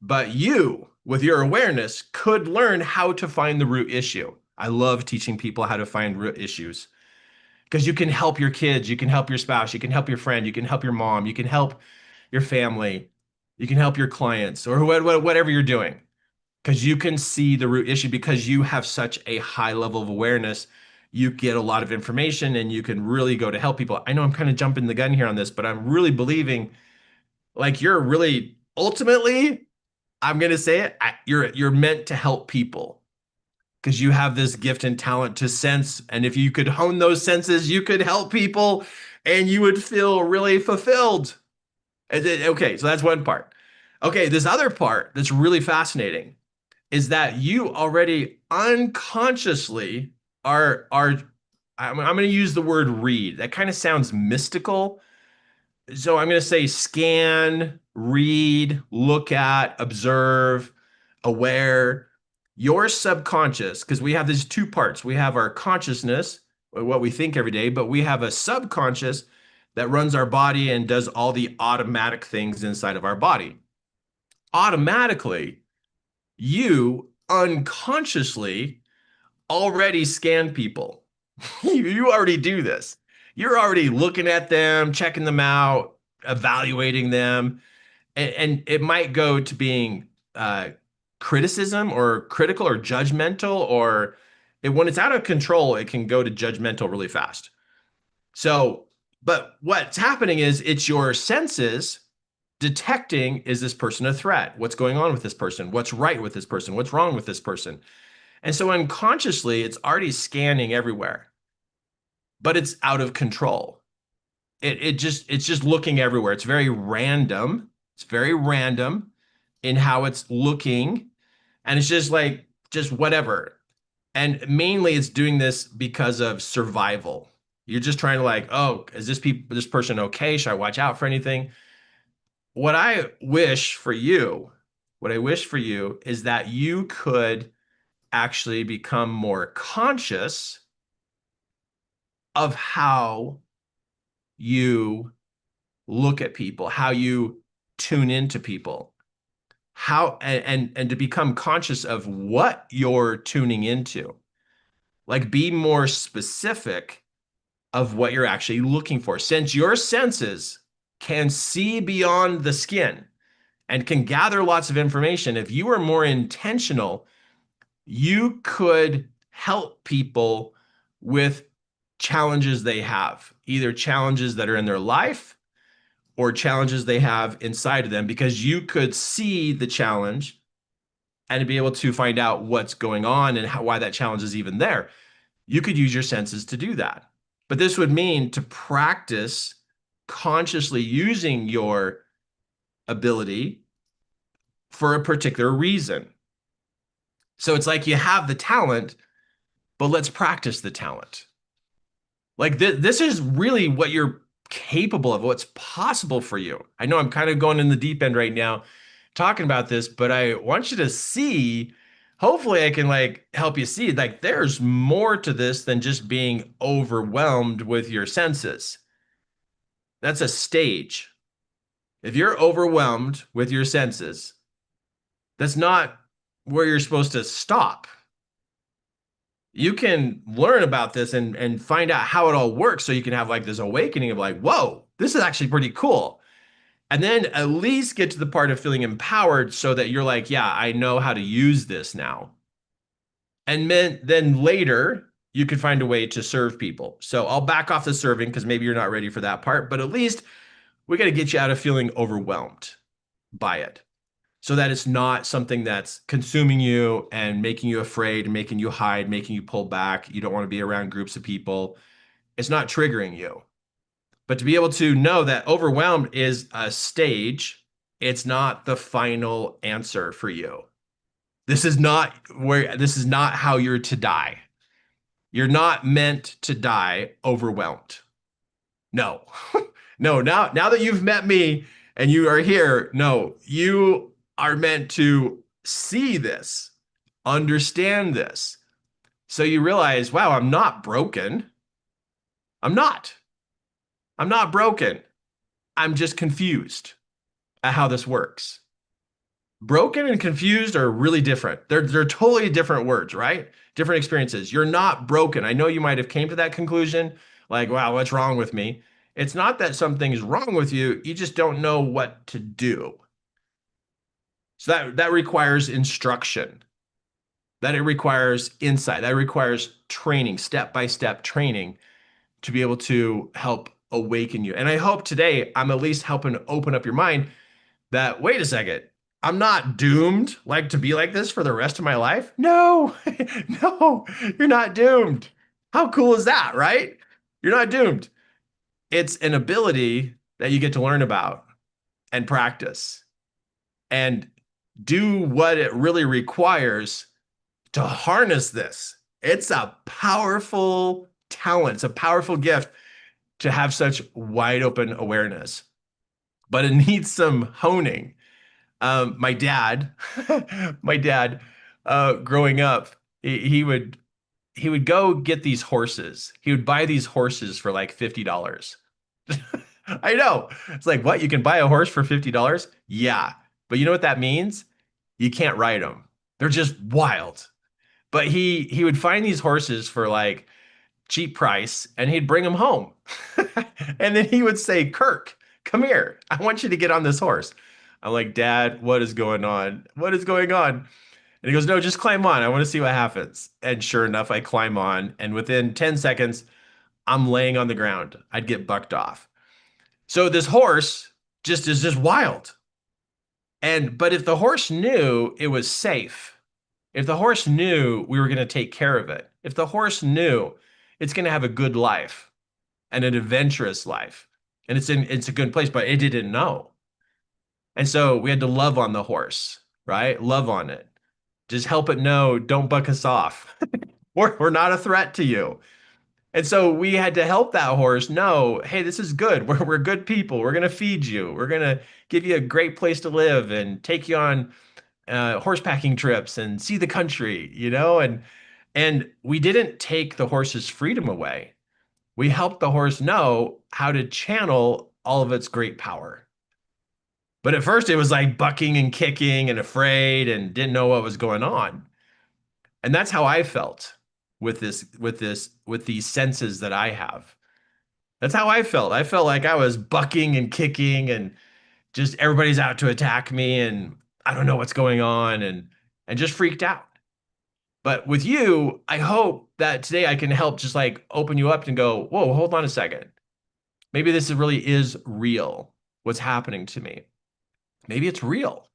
But you, with your awareness, could learn how to find the root issue. I love teaching people how to find root issues because you can help your kids, you can help your spouse, you can help your friend, you can help your mom, you can help your family, you can help your clients or whatever you're doing because you can see the root issue because you have such a high level of awareness. You get a lot of information and you can really go to help people. I know I'm kind of jumping the gun here on this, but I'm really believing like you're really ultimately, I'm going to say it, you're meant to help people because you have this gift and talent to sense. And if you could hone those senses, you could help people and you would feel really fulfilled. Okay, so that's one part. Okay, this other part that's really fascinating. is that you already unconsciously are I'm going to use the word read. That kind of sounds mystical. So I'm going to say scan, read, look at, observe, aware. Your subconscious, because we have these two parts. We have our consciousness, what we think every day, but we have a subconscious that runs our body and does all the automatic things inside of our body. Automatically, you unconsciously already scan people. You already do this. You're already looking at them, checking them out, evaluating them, and it might go to being criticism or critical or judgmental, or when it's out of control, it can go to judgmental really fast. So, but what's happening is it's your senses detecting, is this person a threat? What's going on with this person? What's right with this person? What's wrong with this person? And so unconsciously, it's already scanning everywhere, but it's out of control. It's just looking everywhere. It's very random. It's very random in how it's looking, and it's just like just whatever. And mainly, it's doing this because of survival. You're just trying to like, oh, is this person okay? Should I watch out for anything? What I wish for you, what I wish for you is that you could actually become more conscious of how you look at people, how you tune into people, how and to become conscious of what you're tuning into. Like be more specific of what you're actually looking for. Since your senses can see beyond the skin and can gather lots of information, if you are more intentional, you could help people with challenges they have, either challenges that are in their life or challenges they have inside of them, because you could see the challenge and be able to find out what's going on and why that challenge is even there. You could use your senses to do that. But this would mean to practice consciously using your ability for a particular reason. So it's like you have the talent, but let's practice the talent. Like this is really what you're capable of, what's possible for you. I know I'm kind of going in the deep end right now talking about this, but I want you to see, hopefully I can like help you see like there's more to this than just being overwhelmed with your senses. That's a stage. If you're overwhelmed with your senses, that's not where you're supposed to stop. You can learn about this and find out how it all works so you can have like this awakening of like, whoa, this is actually pretty cool. And then at least get to the part of feeling empowered so that you're like, yeah, I know how to use this now. And then later you can find a way to serve people. So I'll back off the serving because maybe you're not ready for that part, but at least we got to get you out of feeling overwhelmed by it so that it's not something that's consuming you and making you afraid, making you hide, making you pull back. You don't want to be around groups of people. It's not triggering you. But to be able to know that overwhelmed is a stage, it's not the final answer for you. This is not how you're to die. You're not meant to die overwhelmed. No. No, now that you've met me and you are here, no, you are meant to see this, understand this. So you realize, wow, I'm not broken. I'm not. I'm not broken. I'm just confused at how this works. Broken and confused are really different. They're totally different words, right? Different experiences. You're not broken. I know you might have came to that conclusion, like, wow, what's wrong with me? It's not that something is wrong with you. You just don't know what to do. So that requires instruction. That it requires insight. That requires training, step-by-step training to be able to help awaken you. And I hope today I'm at least helping open up your mind that, wait a second, I'm not doomed like to be like this for the rest of my life. No, no, you're not doomed. How cool is that, right? You're not doomed. It's an ability that you get to learn about and practice. And do what it really requires to harness this. It's a powerful talent, it's a powerful gift to have such wide open awareness, but it needs some honing. My dad, my dad, growing up, he would go get these horses. He would buy these horses for like $50. I know. It's like, what? You can buy a horse for $50? Yeah. But you know what that means? You can't ride them. They're just wild. But he would find these horses for like cheap price and he'd bring them home. And then he would say, "Kirk, come here. I want you to get on this horse." I'm like, "Dad, what is going on? What is going on?" And he goes, "No, just climb on. I want to see what happens." And sure enough, I climb on, and within 10 seconds, I'm laying on the ground. I'd get bucked off. So this horse just is just wild. And but if the horse knew it was safe, if the horse knew we were going to take care of it, if the horse knew it's going to have a good life and an adventurous life, and it's a good place, but it didn't know. And so we had to love on the horse, right? Love on it. Just help it know, don't buck us off. We're not a threat to you. And so we had to help that horse know, hey, this is good. We're good people. We're going to feed you. We're going to give you a great place to live and take you on horsepacking trips and see the country, you know? And we didn't take the horse's freedom away. We helped the horse know how to channel all of its great power. But at first it was like bucking and kicking and afraid and didn't know what was going on. And that's how I felt with these senses that I have. That's how I felt. I felt like I was bucking and kicking and just everybody's out to attack me and I don't know what's going on and just freaked out. But with you, I hope that today I can help just like open you up and go, "Whoa, hold on a second. Maybe this really is real. What's happening to me? Maybe it's real.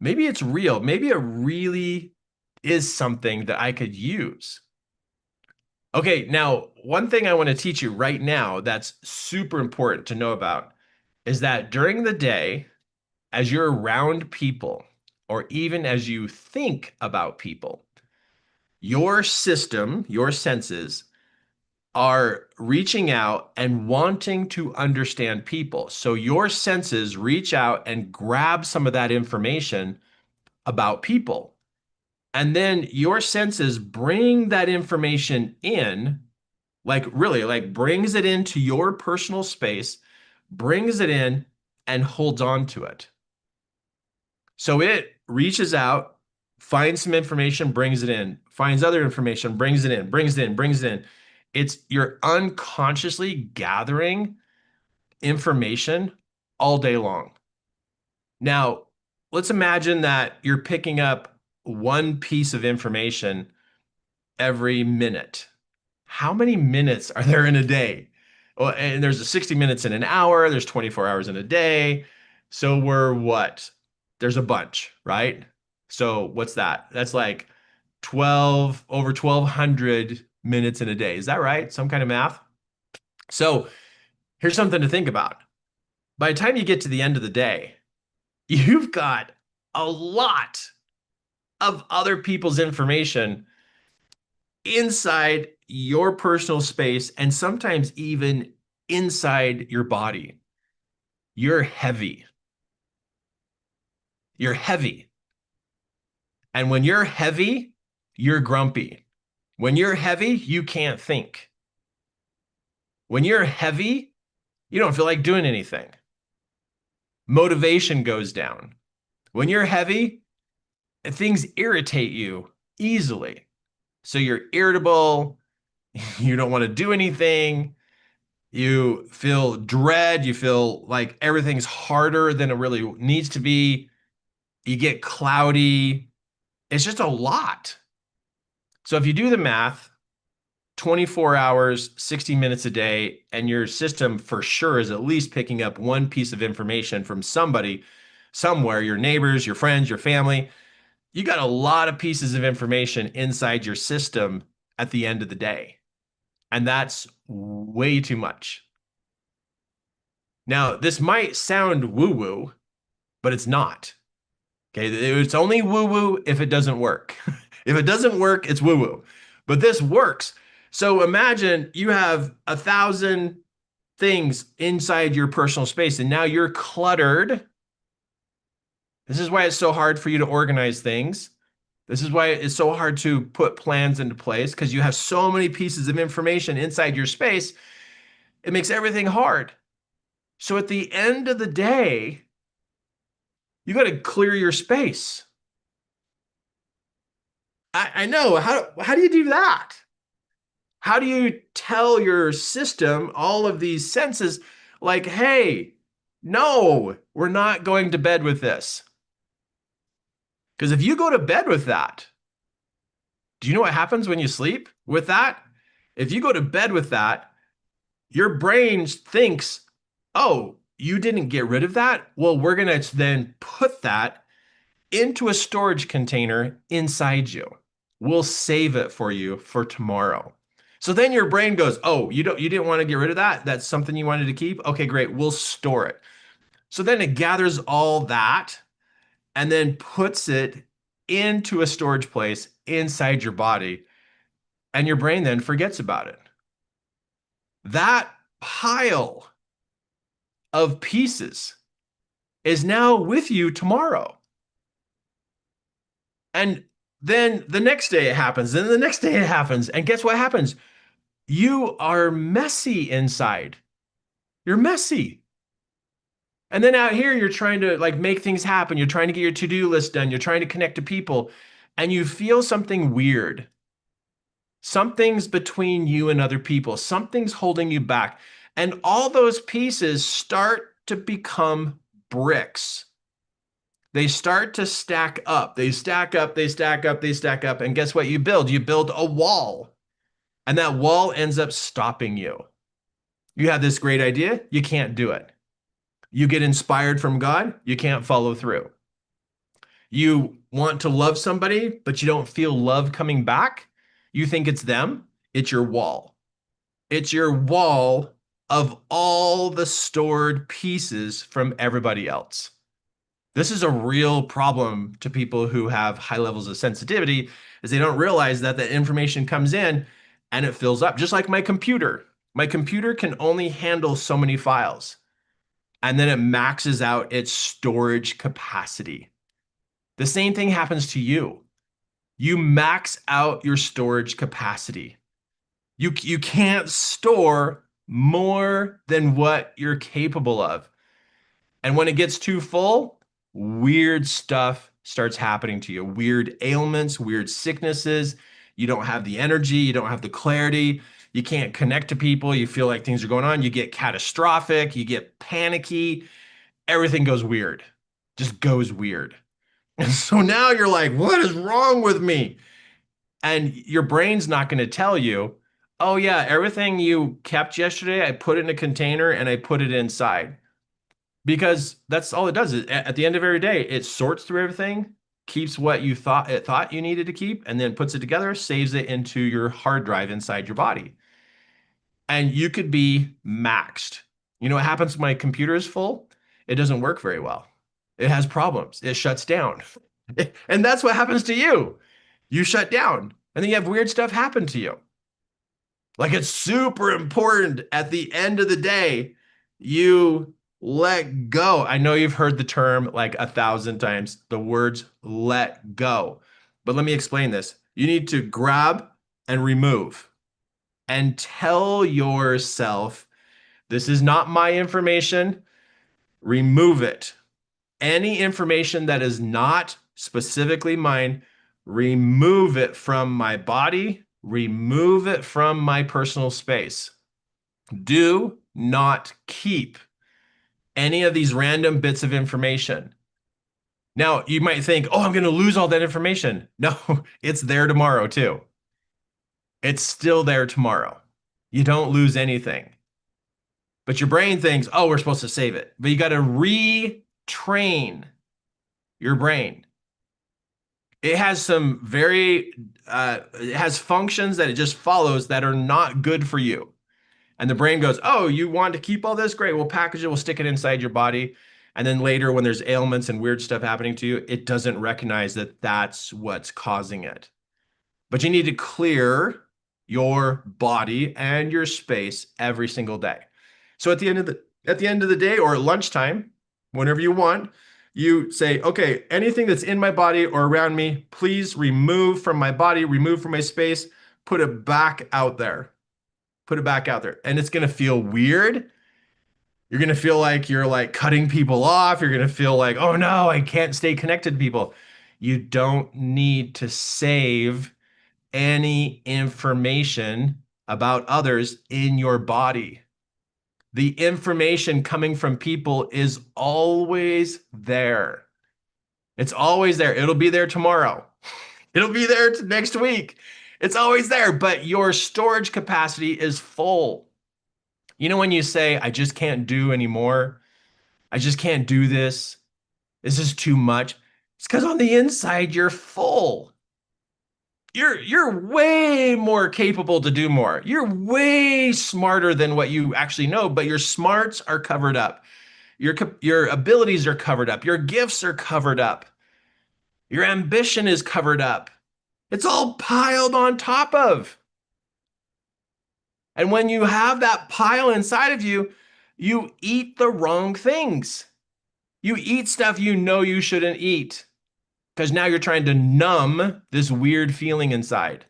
Maybe it's real. Maybe it really is something that I could use." Okay, now, one thing I want to teach you right now that's super important to know about is that during the day, as you're around people, or even as you think about people, your system, your senses are reaching out and wanting to understand people. So your senses reach out and grab some of that information about people. And then your senses bring that information in, like really, like brings it into your personal space, brings it in and holds on to it. So it reaches out, finds some information, brings it in, finds other information, brings it in, brings it in, brings it in. It's you're unconsciously gathering information all day long. Now, let's imagine that you're picking up one piece of information every minute. How many minutes are there in a day? Well, and there's a 60 minutes in an hour, there's 24 hours in a day. So we're what? There's a bunch, right? So what's that? That's like 12 over 1200 minutes in a day. Is that right? Some kind of math? So here's something to think about. By the time you get to the end of the day, you've got a lot of other people's information inside your personal space and sometimes even inside your body. You're heavy. You're heavy. And when you're heavy, you're grumpy. When you're heavy, you can't think. When you're heavy, you don't feel like doing anything. Motivation goes down. When you're heavy, things irritate you easily. So you're irritable, you don't want to do anything, you feel dread, you feel like everything's harder than it really needs to be. You get cloudy. It's just a lot. So if you do the math, 24 hours, 60 minutes a day, and your system for sure is at least picking up one piece of information from somebody, somewhere, your neighbors, your friends, your family. You got a lot of pieces of information inside your system at the end of the day. And that's way too much. Now, this might sound woo-woo, but it's not. Okay, it's only woo-woo if it doesn't work. If it doesn't work, it's woo-woo. But this works. So imagine you have 1,000 things inside your personal space, and now you're cluttered. This is why it's so hard for you to organize things. This is why it's so hard to put plans into place because you have so many pieces of information inside your space. It makes everything hard. So at the end of the day, you got to clear your space. I know. How do you do that? How do you tell your system, all of these senses, like, hey, no, we're not going to bed with this? Because if you go to bed with that, do you know what happens when you sleep with that? If you go to bed with that, your brain thinks, oh, you didn't get rid of that? Well, we're going to then put that into a storage container inside you. We'll save it for you for tomorrow. So then your brain goes, "Oh, you didn't want to get rid of that? That's something you wanted to keep? Okay, great. We'll store it." So then it gathers all that and then puts it into a storage place inside your body, and your brain then forgets about it. That pile of pieces is now with you tomorrow. And then the next day it happens, and the next day it happens. And guess what happens? You are messy inside. You're messy. And then out here, you're trying to like make things happen. You're trying to get your to-do list done. You're trying to connect to people, and you feel something weird. Something's between you and other people. Something's holding you back. And all those pieces start to become bricks. They start to stack up. They stack up, they stack up, they stack up. And guess what you build? You build a wall. And that wall ends up stopping you. You have this great idea, you can't do it. You get inspired from God, you can't follow through. You want to love somebody, but you don't feel love coming back. You think it's them, it's your wall. It's your wall of all the stored pieces from everybody else. This is a real problem to people who have high levels of sensitivity, is they don't realize that the information comes in and it fills up. Just like my computer. My computer can only handle so many files, and then it maxes out its storage capacity. The same thing happens to you. You max out your storage capacity. You can't store more than what you're capable of. And when it gets too full, weird stuff starts happening to you. Weird ailments, weird sicknesses. You don't have the energy, you don't have the clarity. You can't connect to people. You feel like things are going on. You get catastrophic, you get panicky. Everything goes weird. Just goes weird. And so now you're like, what is wrong with me? And your brain's not going to tell you, oh, yeah, everything you kept yesterday, I put in a container and I put it inside. Because that's all it does. At the end of every day, it sorts through everything, keeps what you thought you needed to keep, and then puts it together, saves it into your hard drive inside your body. And you could be maxed. You know what happens when my computer is full? It doesn't work very well. It has problems. It shuts down. And that's what happens to you. You shut down, and then you have weird stuff happen to you. Like it's super important at the end of the day, you let go. I know you've heard the term like 1,000 times, the words let go. But let me explain this. You need to grab and remove and tell yourself, this is not my information. Remove it. Any information that is not specifically mine, remove it from my body, remove it from my personal space. Do not keep any of these random bits of information. Now, you might think, oh, I'm going to lose all that information. No, it's there tomorrow too. It's still there tomorrow. You don't lose anything. But your brain thinks, oh, we're supposed to save it. But you got to retrain your brain. It has some it has functions that it just follows that are not good for you. And the brain goes, oh, you want to keep all this? Great. We'll package it. We'll stick it inside your body. And then later, when there's ailments and weird stuff happening to you, it doesn't recognize that that's what's causing it. But you need to clear your body and your space every single day. So at the end of the day or at lunchtime, whenever you want, you say, okay, anything that's in my body or around me, please remove from my body, remove from my space, put it back out there. Put it back out there. And it's going to feel weird. You're going to feel like you're like cutting people off. You're going to feel like, oh no, I can't stay connected to people. You don't need to save any information about others in your body. The information coming from people is always there. It's always there. It'll be there tomorrow. It'll be there next week. It's always there, but your storage capacity is full. You know, when you say, I just can't do anymore, I just can't do this, this is too much. It's because on the inside, you're full. You're way more capable to do more. You're way smarter than what you actually know, but your smarts are covered up. Your abilities are covered up. Your gifts are covered up. Your ambition is covered up. It's all piled on top of. And when you have that pile inside of you, you eat the wrong things. You eat stuff you know you shouldn't eat because now you're trying to numb this weird feeling inside.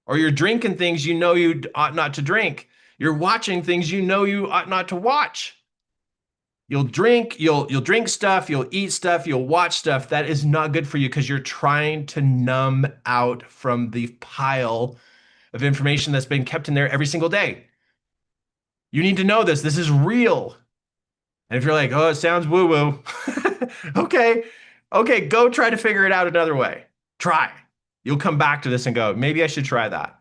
Or you're drinking things you know you ought not to drink. You're watching things you know you ought not to watch. You'll drink stuff, you'll eat stuff, you'll watch stuff that is not good for you because you're trying to numb out from the pile of information that's been kept in there every single day. You need to know this. This is real. And if you're like, oh, it sounds woo-woo, okay, go try to figure it out another way. Try. You'll come back to this and go, maybe I should try that.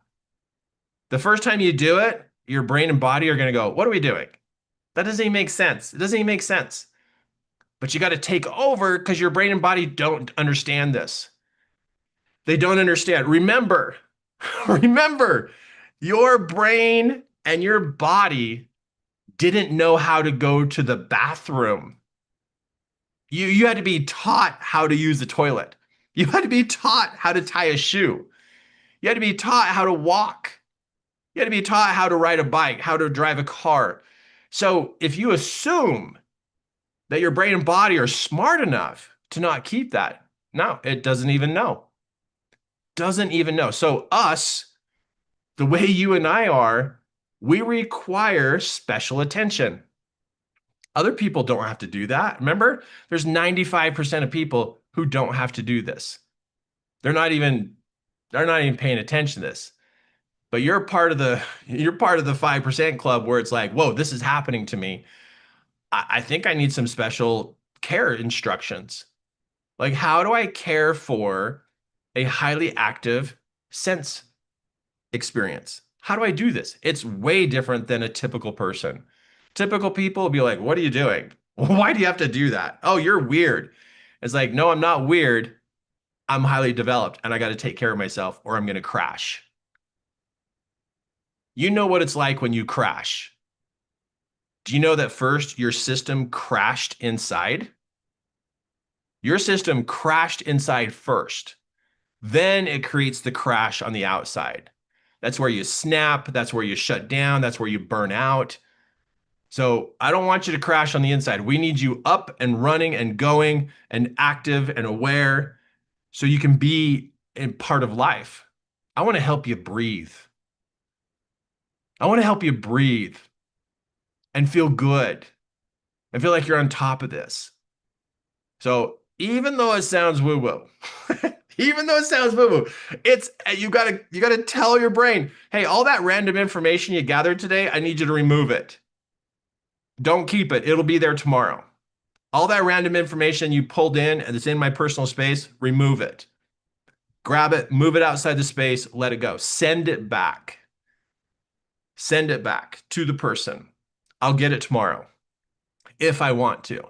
The first time you do it, your brain and body are going to go, what are we doing? That doesn't even make sense. It doesn't even make sense. But you got to take over because your brain and body don't understand this. They don't understand. Remember, remember, your brain and your body didn't know how to go to the bathroom. You had to be taught how to use the toilet. You had to be taught how to tie a shoe. You had to be taught how to walk. You had to be taught how to ride a bike, how to drive a car. So if you assume that your brain and body are smart enough to not keep that, no, it doesn't even know. Doesn't even know. So us, the way you and I are, we require special attention. Other people don't have to do that. Remember, there's 95% of people who don't have to do this. They're not even paying attention to this. But you're part of the 5% club where it's like, whoa, this is happening to me. I think I need some special care instructions. Like, how do I care for a highly active sense experience? How do I do this? It's way different than a typical person. Typical people will be like, what are you doing? Why do you have to do that? Oh, you're weird. It's like, no, I'm not weird. I'm highly developed and I got to take care of myself or I'm going to crash. You know what it's like when you crash. Do you know that first your system crashed inside? Your system crashed inside first. Then it creates the crash on the outside. That's where you snap. That's where you shut down. That's where you burn out. So I don't want you to crash on the inside. We need you up and running and going and active and aware so you can be a part of life. I want to help you breathe. I want to help you breathe and feel good and feel like you're on top of this. So even though it sounds woo-woo, even though it sounds woo-woo, it's you gotta tell your brain, hey, all that random information you gathered today, I need you to remove it. Don't keep it. It'll be there tomorrow. All that random information you pulled in and it's in my personal space, remove it. Grab it, move it outside the space, let it go. Send it back. Send it back to the person. I'll get it tomorrow if I want to.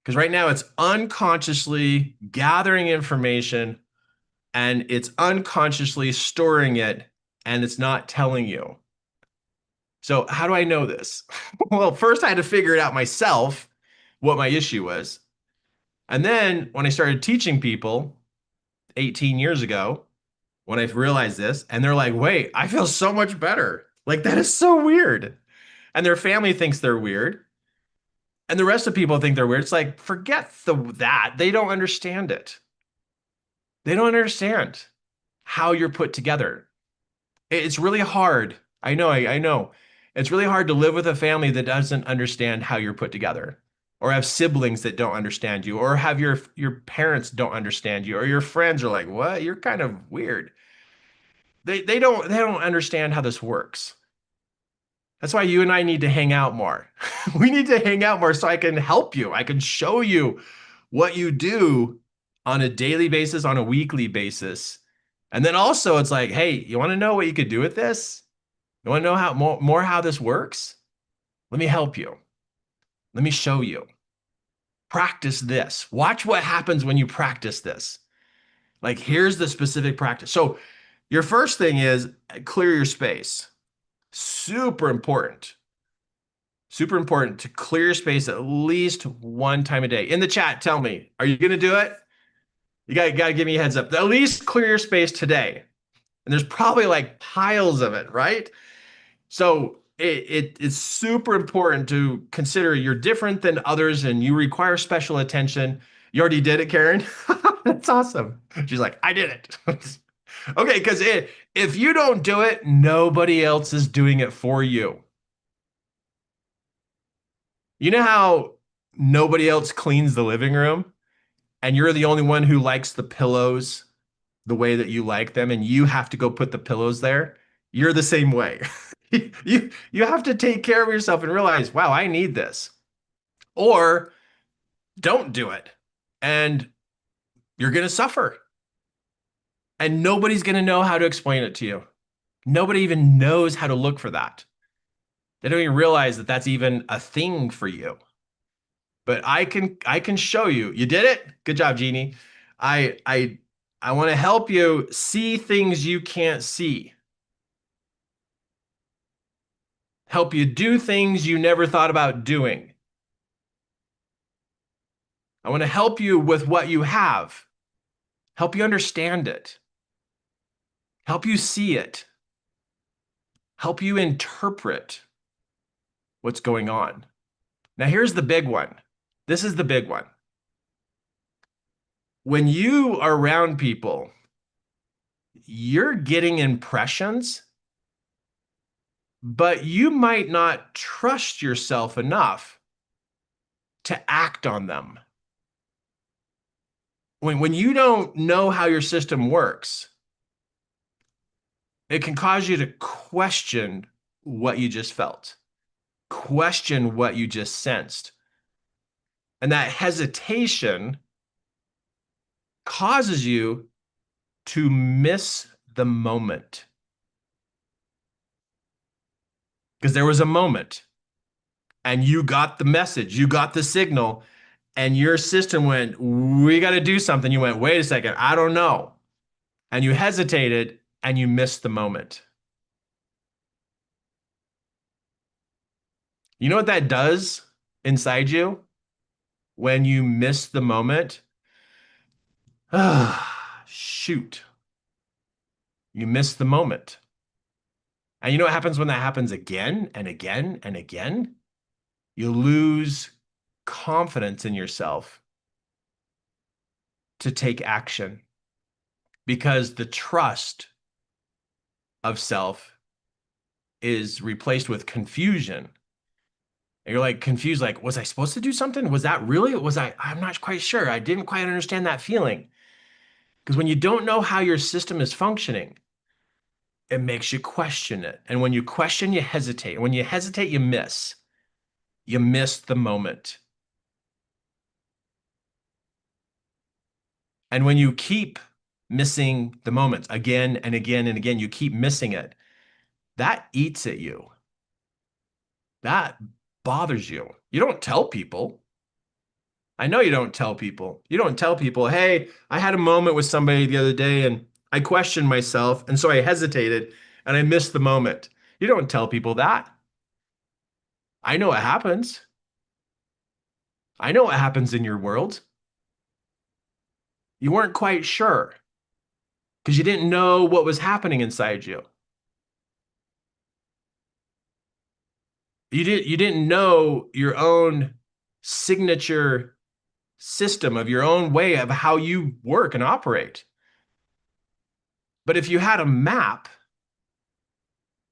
Because right now it's unconsciously gathering information and it's unconsciously storing it and it's not telling you. So how do I know this? Well, first I had to figure it out myself. what my issue was. And then when I started teaching people 18 years ago, when I realized this, and they're like, wait, I feel so much better. Like, that is so weird. And their family thinks they're weird. And the rest of people think they're weird. It's like, forget that. They don't understand it. They don't understand how you're put together. It's really hard. I know. It's really hard to live with a family that doesn't understand how you're put together, or have siblings that don't understand you, or have your parents don't understand you, or your friends are like, "What? You're kind of weird." They don't understand how this works. That's why you and I need to hang out more. We need to hang out more so I can help you. I can show you what you do on a daily basis, on a weekly basis. And then also it's like, hey, you want to know what you could do with this? You want to know how more how this works? Let me help you. Let me show you. Practice this. Watch what happens when you practice this. Like, here's the specific practice. So your first thing is clear your space. Super important. Super important to clear your space at least one time a day. In the chat, tell me, are you going to do it? You got to give me a heads up. At least clear your space today. And there's probably like piles of it, right? So it's super important to consider you're different than others and you require special attention. You already did it, Karen. That's awesome. She's like, I did it. Okay, because if you don't do it, nobody else is doing it for you. You know how nobody else cleans the living room and you're the only one who likes the pillows the way that you like them and you have to go put the pillows there? You're the same way. You have to take care of yourself and realize, wow, I need this. Or don't do it. And you're going to suffer. And nobody's going to know how to explain it to you. Nobody even knows how to look for that. They don't even realize that that's even a thing for you. But I can show you. You did it. Good job, Jeannie. I want to help you see things you can't see. Help you do things you never thought about doing. I want to help you with what you have. Help you understand it. Help you see it. Help you interpret what's going on. Now, here's the big one. This is the big one. When you are around people, you're getting impressions, but you might not trust yourself enough to act on them. When you don't know how your system works, it can cause you to question what you just felt, question what you just sensed. And that hesitation causes you to miss the moment. Because there was a moment and you got the message, you got the signal, and your system went, we got to do something. You went, wait a second, I don't know. And you hesitated and you missed the moment. You know what that does inside you when you miss the moment? Ah, shoot. You missed the moment. And you know what happens when that happens again and again and again? You lose confidence in yourself to take action because the trust of self is replaced with confusion. And you're like confused, like, was I supposed to do something? Was that really? I'm not quite sure. I didn't quite understand that feeling. Because when you don't know how your system is functioning, it makes you question it. And when you question, you hesitate. When you hesitate, you miss. You miss the moment. And when you keep missing the moments again and again and again, you keep missing it, that eats at you. That bothers you. You don't tell people. I know you don't tell people. You don't tell people, hey, I had a moment with somebody the other day and I questioned myself. And so I hesitated and I missed the moment. You don't tell people that. I know it happens. I know what happens in your world. You weren't quite sure because you didn't know what was happening inside you. You didn't know your own signature system of your own way of how you work and operate. But if you had a map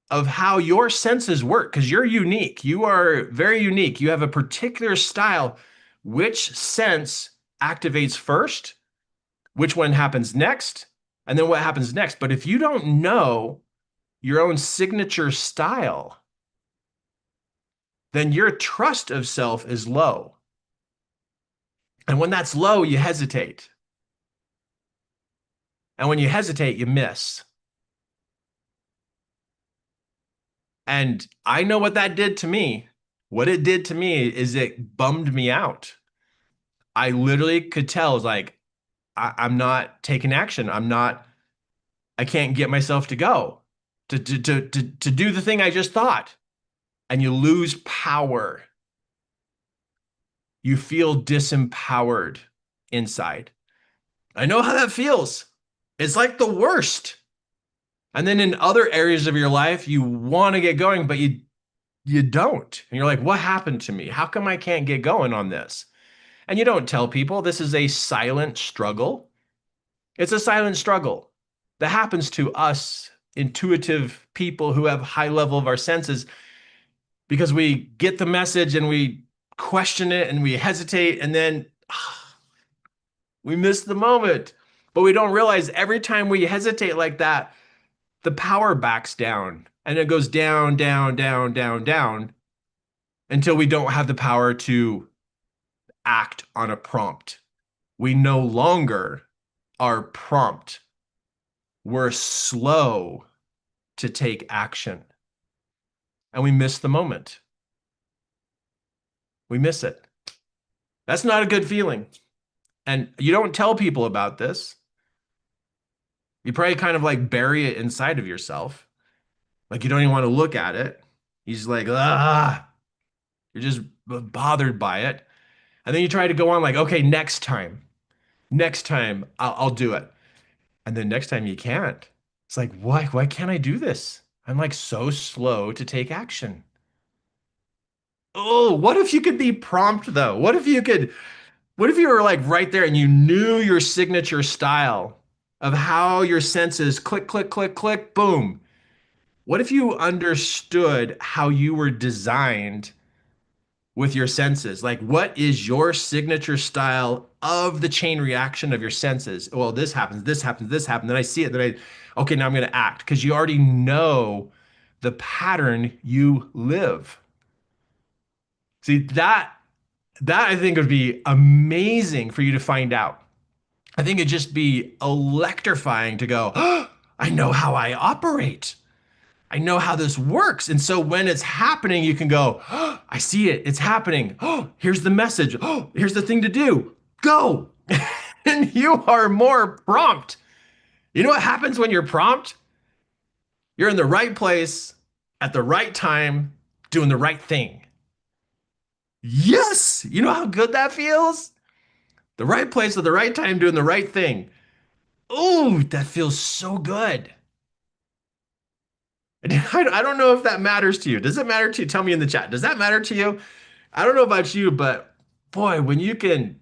of how your senses work, because you're unique, you are very unique, you have a particular style, which sense activates first, which one happens next, and then what happens next. But if you don't know your own signature style, then your trust of self is low. And when that's low, you hesitate. And when you hesitate, you miss. And I know what that did to me. What it did to me is it bummed me out. I literally could tell, like, I'm not taking action. I can't get myself to go to do the thing I just thought. And you lose power. You feel disempowered inside. I know how that feels. It's like the worst. And then in other areas of your life, you want to get going, but you don't. And you're like, what happened to me? How come I can't get going on this? And you don't tell people this is a silent struggle. It's a silent struggle that happens to us intuitive people who have high level of our senses because we get the message and we question it and we hesitate and then we miss the moment. But we don't realize every time we hesitate like that, the power backs down and it goes down, down, down, down, down until we don't have the power to act on a prompt. We no longer are prompt. We're slow to take action and we miss the moment. We miss it. That's not a good feeling. And you don't tell people about this. You probably kind of like bury it inside of yourself. Like you don't even want to look at it. He's like, ah, you're just bothered by it. And then you try to go on like, okay, next time I'll do it. And then next time you can't. It's like, why can't I do this? I'm like so slow to take action. Oh, what if you could be prompt though? What if you were like right there and you knew your signature style of how your senses click, click, click, click, boom. What if you understood how you were designed with your senses? Like, what is your signature style of the chain reaction of your senses? Well, this happens, this happens, this happens. Then I see it, okay, now I'm going to act because you already know the pattern you live. See, that I think would be amazing for you to find out. I think it'd just be electrifying to go, oh, I know how I operate. I know how this works. And so when it's happening, you can go, oh, I see it. It's happening. Oh, here's the message. Oh, here's the thing to do. Go. And you are more prompt. You know what happens when you're prompt? You're in the right place at the right time, doing the right thing. Yes. You know how good that feels? The right place at the right time, doing the right thing. Oh, that feels so good. I don't know if that matters to you. Does it matter to you? Tell me in the chat. Does that matter to you? I don't know about you, but boy, when you can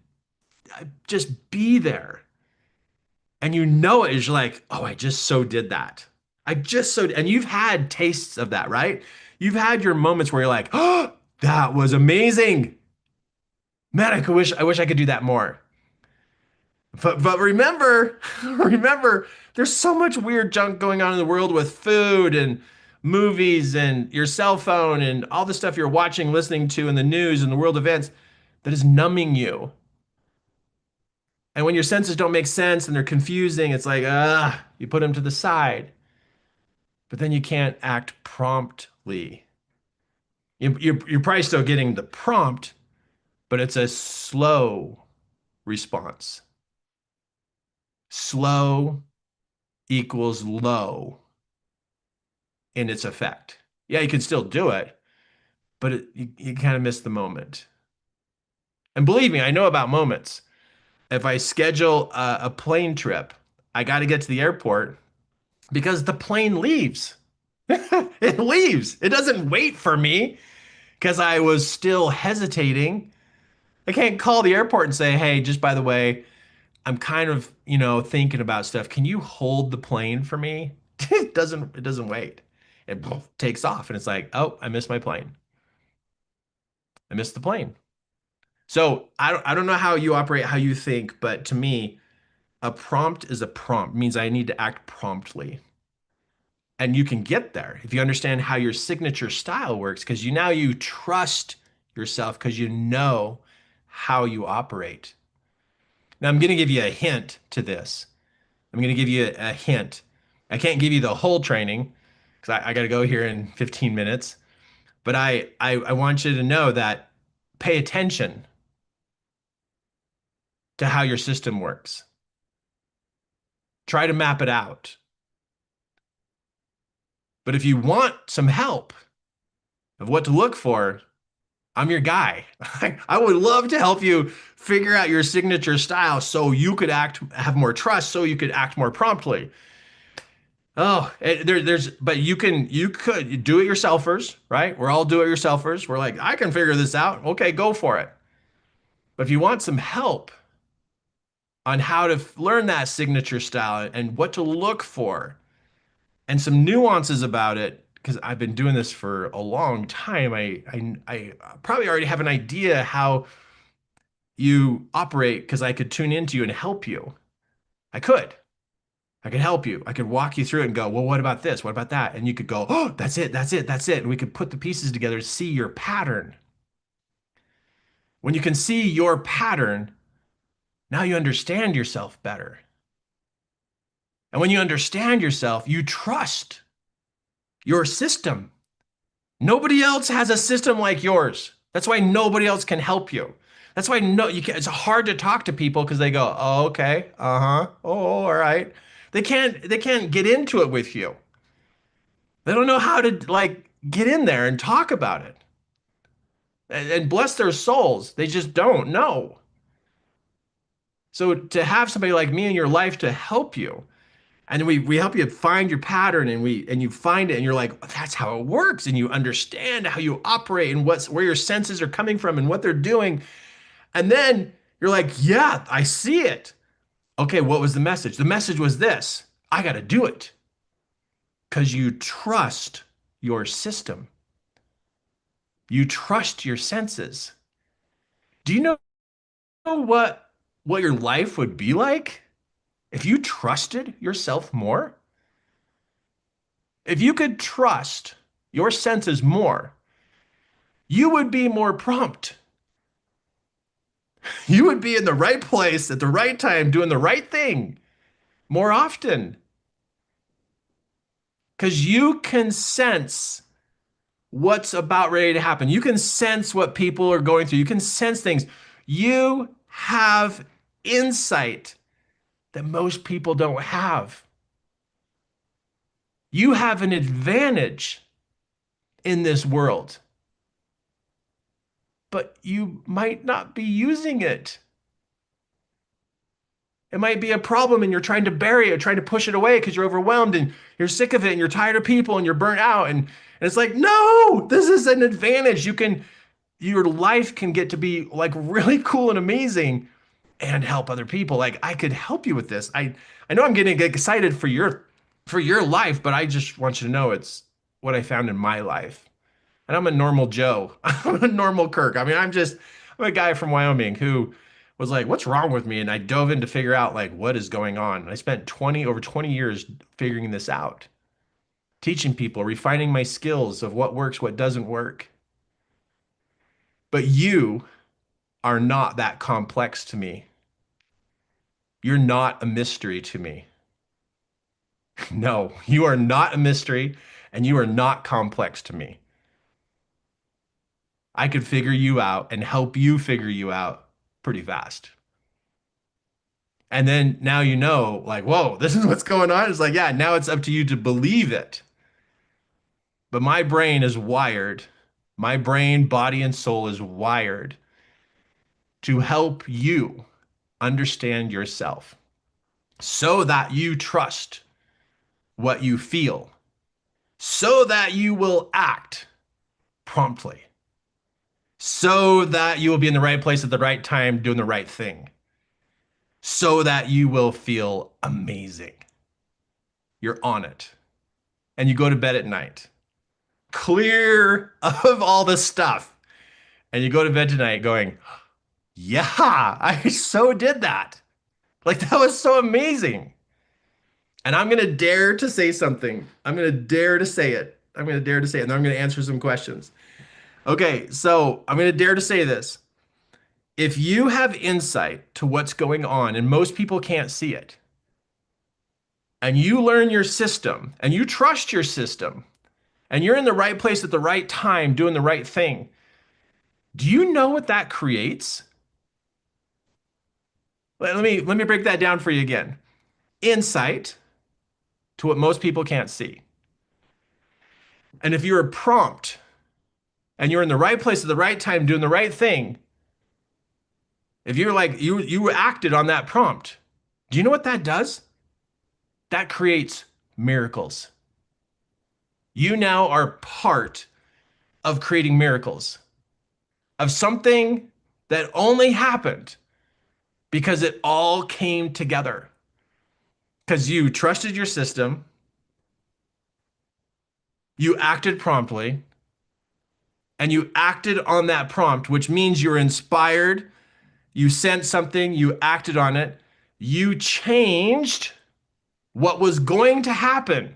just be there and you know it is like, oh, I just so did that. I just so, and you've had tastes of that, right? You've had your moments where you're like, oh, that was amazing. Man, I wish I could do that more. But remember, remember, there's so much weird junk going on in the world with food and movies and your cell phone and all the stuff you're watching, listening to in the news and the world events that is numbing you. And when your senses don't make sense and they're confusing, it's like, you put them to the side. But then you can't act promptly. You're probably still getting the prompt, but it's a slow response. Slow equals low in its effect. Yeah, you can still do it, but you kind of miss the moment. And believe me, I know about moments. If I schedule a plane trip, I got to get to the airport because the plane leaves. It leaves. It doesn't wait for me because I was still hesitating. I can't call the airport and say, "Hey, just by the way, I'm kind of, thinking about stuff. Can you hold the plane for me?" It doesn't wait. It takes off and it's like, "Oh, I missed my plane. I missed the plane." So, I don't know how you operate, how you think, but to me, a prompt is a prompt. It means I need to act promptly. And you can get there if you understand how your signature style works, because you trust yourself because you know how you operate. Now, I'm going to give you a hint to this. I'm going to give you a hint. I can't give you the whole training because I got to go here in 15 minutes. But I want you to know that pay attention to how your system works. Try to map it out. But if you want some help of what to look for, I'm your guy. I would love to help you figure out your signature style so you could have more trust, so you could act more promptly. Oh, but you could do it yourselfers, right? We're all do it yourselfers. We're like, I can figure this out. Okay, go for it. But if you want some help on how to learn that signature style and what to look for and some nuances about it, because I've been doing this for a long time, I probably already have an idea how you operate because I could tune into you and help you. I could. I could help you. I could walk you through it and go, well, what about this? What about that? And you could go, oh, that's it, that's it, that's it. And we could put the pieces together to see your pattern. When you can see your pattern, now you understand yourself better. And when you understand yourself, you trust your system. Nobody else has a system like yours. That's why nobody else can help you. That's why no, you can't, it's hard to talk to people because they go, oh, okay, uh-huh, oh, all right. They can't get into it with you. They don't know how to like get in there and talk about it. And bless their souls, they just don't know. So to have somebody like me in your life to help you, and we help you find your pattern and you find it and you're like, that's how it works, and you understand how you operate and where your senses are coming from and what they're doing. And then you're like, yeah, I see it. Okay, what was the message? The message was this. I got to do it because you trust your system. You trust your senses. Do you know what your life would be like if you trusted yourself more? If you could trust your senses more, you would be more prompt. You would be in the right place at the right time, doing the right thing more often because you can sense what's about ready to happen. You can sense what people are going through. You can sense things. You have insight that most people don't have. You have an advantage in this world, but you might not be using it. It might be a problem and you're trying to bury it, trying to push it away because you're overwhelmed and you're sick of it and you're tired of people and you're burnt out. And it's like, no, this is an advantage. Your life can get to be like really cool and amazing and help other people. Like I could help you with this. I know I'm getting excited for your life, but I just want you to know it's what I found in my life. And I'm a normal Joe. I'm a normal Kirk. I mean, I'm a guy from Wyoming who was like, what's wrong with me? And I dove in to figure out like what is going on. I spent over 20 years figuring this out, teaching people, refining my skills of what works, what doesn't work. But you are not that complex to me. You're not a mystery to me. No, you are not a mystery and you are not complex to me. I could figure you out and help you figure you out pretty fast. And then now you know, like, whoa, this is what's going on. It's like, yeah, now it's up to you to believe it. But my brain is wired. My brain, body, and soul is wired to help you understand yourself so that you trust what you feel, so that you will act promptly, so that you will be in the right place at the right time doing the right thing, so that you will feel amazing. You're on it. And you go to bed at night, clear of all the stuff. And you go to bed tonight going, yeah, I so did that. Like that was so amazing. And I'm going to dare to say something. I'm going to dare to say it. I'm going to dare to say it. And then I'm going to answer some questions. Okay, so I'm going to dare to say this. If you have insight to what's going on, and most people can't see it, and you learn your system, and you trust your system, and you're in the right place at the right time doing the right thing, do you know what that creates? Let me break that down for you again. Insight to what most people can't see. And if you're prompt and you're in the right place at the right time doing the right thing, if you're like you acted on that prompt, do you know what that does? That creates miracles. You now are part of creating miracles, of something that only happened because it all came together. Because you trusted your system, you acted promptly, and you acted on that prompt, which means you're inspired, you sensed something, you acted on it, you changed what was going to happen.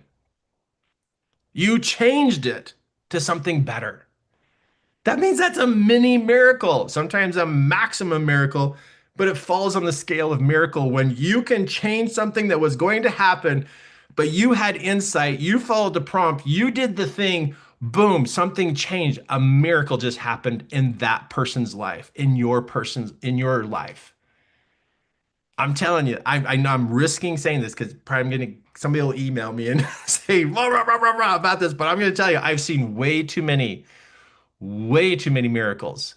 You changed it to something better. That means that's a mini miracle, sometimes a maximum miracle, but it falls on the scale of miracle when you can change something that was going to happen, but you had insight, you followed the prompt, you did the thing, boom, something changed. A miracle just happened in that person's life, in your life. I'm telling you, I know I'm risking saying this because probably somebody will email me and say rah, rah, rah, rah, rah, about this, but I'm going to tell you, I've seen way too many miracles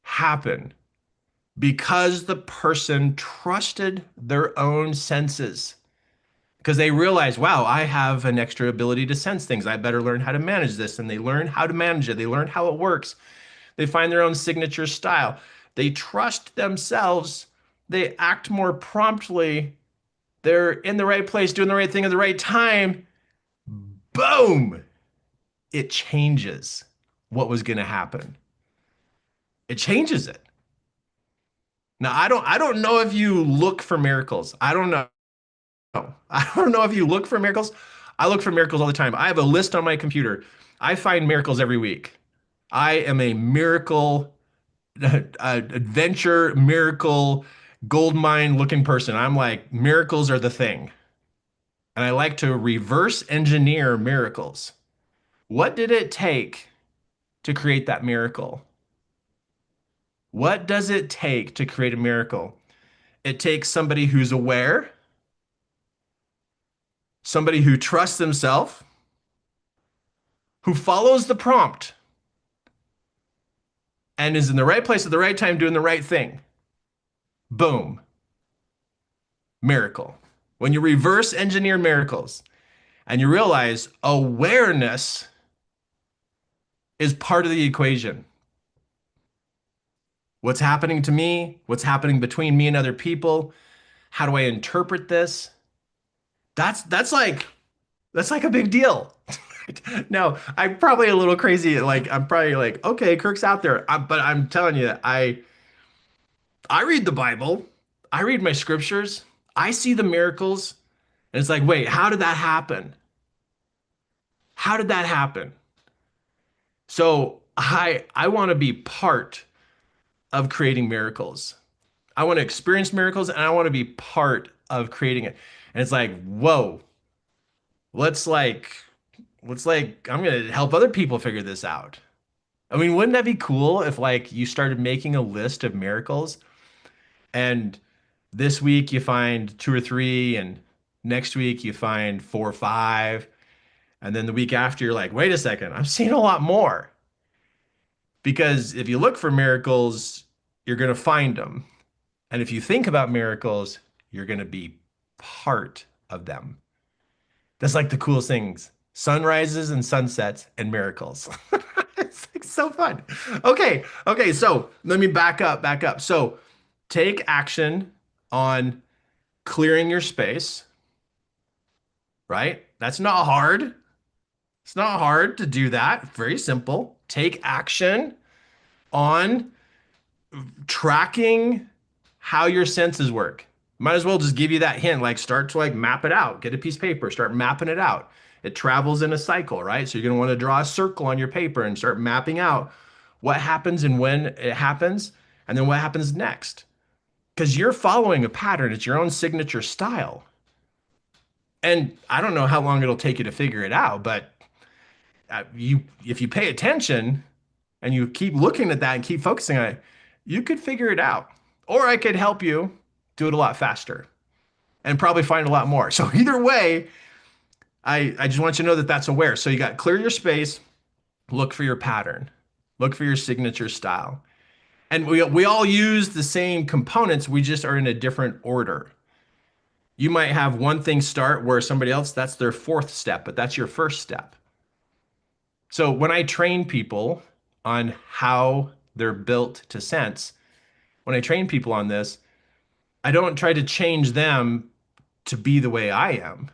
happen because the person trusted their own senses. Because they realize, wow, I have an extra ability to sense things. I better learn how to manage this. And they learn how to manage it. They learn how it works. They find their own signature style. They trust themselves. They act more promptly. They're in the right place, doing the right thing at the right time. Boom! It changes what was going to happen. It changes it. Now, I don't know if you look for miracles. I don't know. I don't know if you look for miracles. I look for miracles all the time. I have a list on my computer. I find miracles every week. I am a miracle adventure, miracle, gold mine looking person. I'm like, miracles are the thing. And I like to reverse engineer miracles. What did it take to create that miracle? What does it take to create a miracle? It takes somebody who's aware, somebody who trusts themselves, who follows the prompt and is in the right place at the right time doing the right thing. Boom. Miracle. When you reverse engineer miracles and you realize awareness is part of the equation. What's happening to me? What's happening between me and other people? How do I interpret this? That's like a big deal. Now, I'm probably a little crazy. Like I'm probably like, okay, Kirk's out there. But I'm telling you, I read the Bible. I read my scriptures. I see the miracles. And it's like, wait, how did that happen? How did that happen? So I want to be part of creating miracles. I want to experience miracles and I want to be part of creating it. And it's like, whoa, let's like, I'm gonna help other people figure this out. I mean, wouldn't that be cool if like you started making a list of miracles and this week you find two or three, and next week you find four or five, and then the week after you're like, wait a second, I'm seeing a lot more. Because if you look for miracles, you're going to find them. And if you think about miracles, you're going to be part of them. That's like the coolest things. Sunrises and sunsets and miracles. It's like so fun. Okay, okay, so let me back up. So take action on clearing your space, right? That's not hard. It's not hard to do that. Very simple. Take action on tracking how your senses work. Might as well just give you that hint, like start to like map it out. Get a piece of paper, start mapping it out. It travels in a cycle, right? So you're going to want to draw a circle on your paper and start mapping out what happens and when it happens, and then what happens next. Because you're following a pattern, it's your own signature style. And I don't know how long it'll take you to figure it out, but if you pay attention and you keep looking at that and keep focusing on it, you could figure it out. Or I could help you do it a lot faster and probably find a lot more. So either way, I just want you to know that that's aware. So you got clear your space, look for your pattern, look for your signature style. And we all use the same components, we just are in a different order. You might have one thing start where somebody else, that's their fourth step, but that's your first step. So when I train people on how they're built to sense, when I train people on this, I don't try to change them to be the way I am.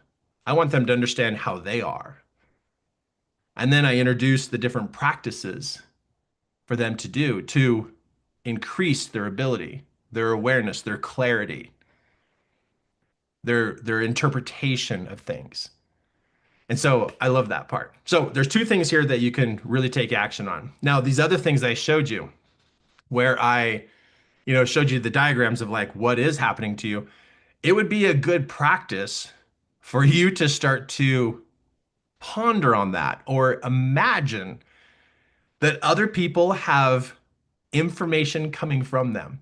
I want them to understand how they are. And then I introduce the different practices for them to do to increase their ability, their awareness, their clarity, their interpretation of things. And so I love that part. So there's two things here that you can really take action on. Now, these other things I showed you, where I, showed you the diagrams of like what is happening to you, it would be a good practice for you to start to ponder on that or imagine that other people have information coming from them.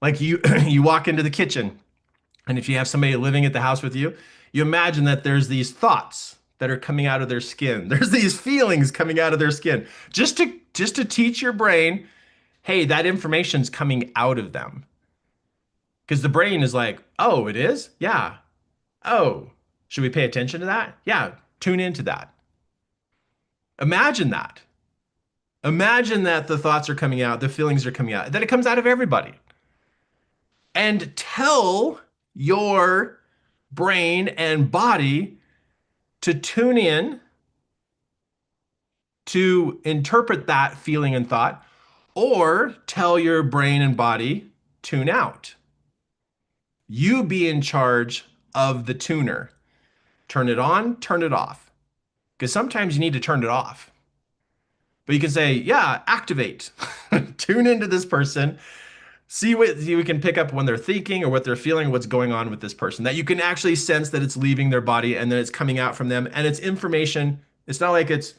Like you you walk into the kitchen, and if you have somebody living at the house with you, you imagine that there's these thoughts that are coming out of their skin. There's these feelings coming out of their skin. Just to teach your brain, hey, that information's coming out of them. Because the brain is like, oh, it is? Yeah. Oh, should we pay attention to that? Yeah, tune into that. Imagine that. Imagine that the thoughts are coming out, the feelings are coming out, that it comes out of everybody. And tell your brain and body to tune in to interpret that feeling and thought, or tell your brain and body, tune out. You be in charge of the tuner. Turn it on, turn it off. Because sometimes you need to turn it off. But you can say, yeah, activate. Tune into this person. See what you can pick up when they're thinking or what they're feeling, what's going on with this person. That you can actually sense that it's leaving their body and then it's coming out from them. And it's information. It's not like it's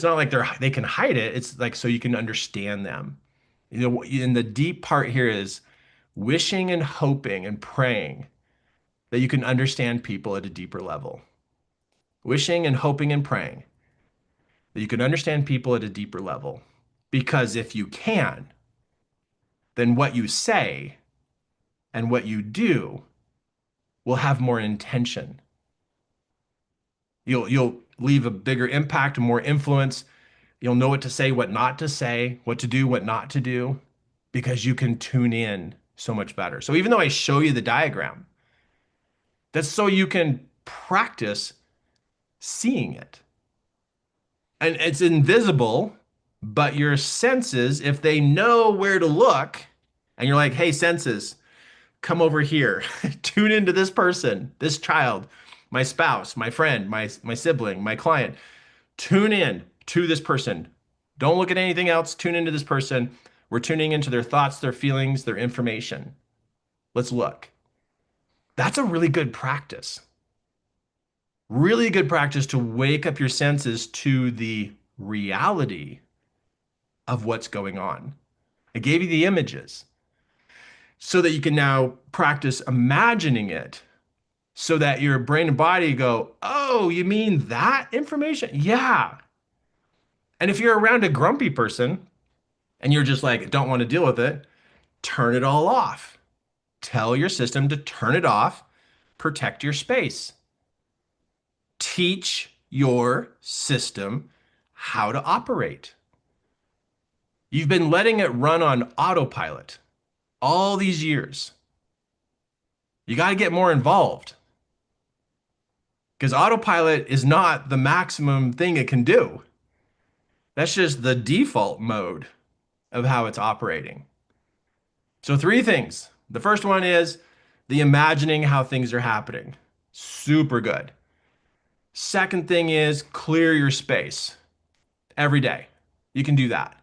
not like they can hide it. It's like so you can understand them. And the deep part here is wishing and hoping and praying that you can understand people at a deeper level. Wishing and hoping and praying that you can understand people at a deeper level. Because if you can, then what you say and what you do will have more intention. You'll leave a bigger impact, more influence. You'll know what to say, what not to say, what to do, what not to do, because you can tune in so much better. So even though I show you the diagram, that's so you can practice seeing it. And it's invisible, but your senses, if they know where to look, and you're like, hey, senses, come over here, tune into this person, this child, my spouse, my friend, my sibling, my client, tune in to this person. Don't look at anything else. Tune into this person. We're tuning into their thoughts, their feelings, their information. Let's look. That's a really good practice. Really good practice to wake up your senses to the reality of what's going on. I gave you the images so that you can now practice imagining it so that your brain and body go, oh, you mean that information? Yeah. And if you're around a grumpy person, and you're just like, don't want to deal with it, turn it all off. Tell your system to turn it off, protect your space. Teach your system how to operate. You've been letting it run on autopilot all these years. You got to get more involved because autopilot is not the maximum thing it can do. That's just the default mode of how it's operating. So, three things. The first one is the imagining how things are happening. Super good. Second thing is clear your space every day. You can do that.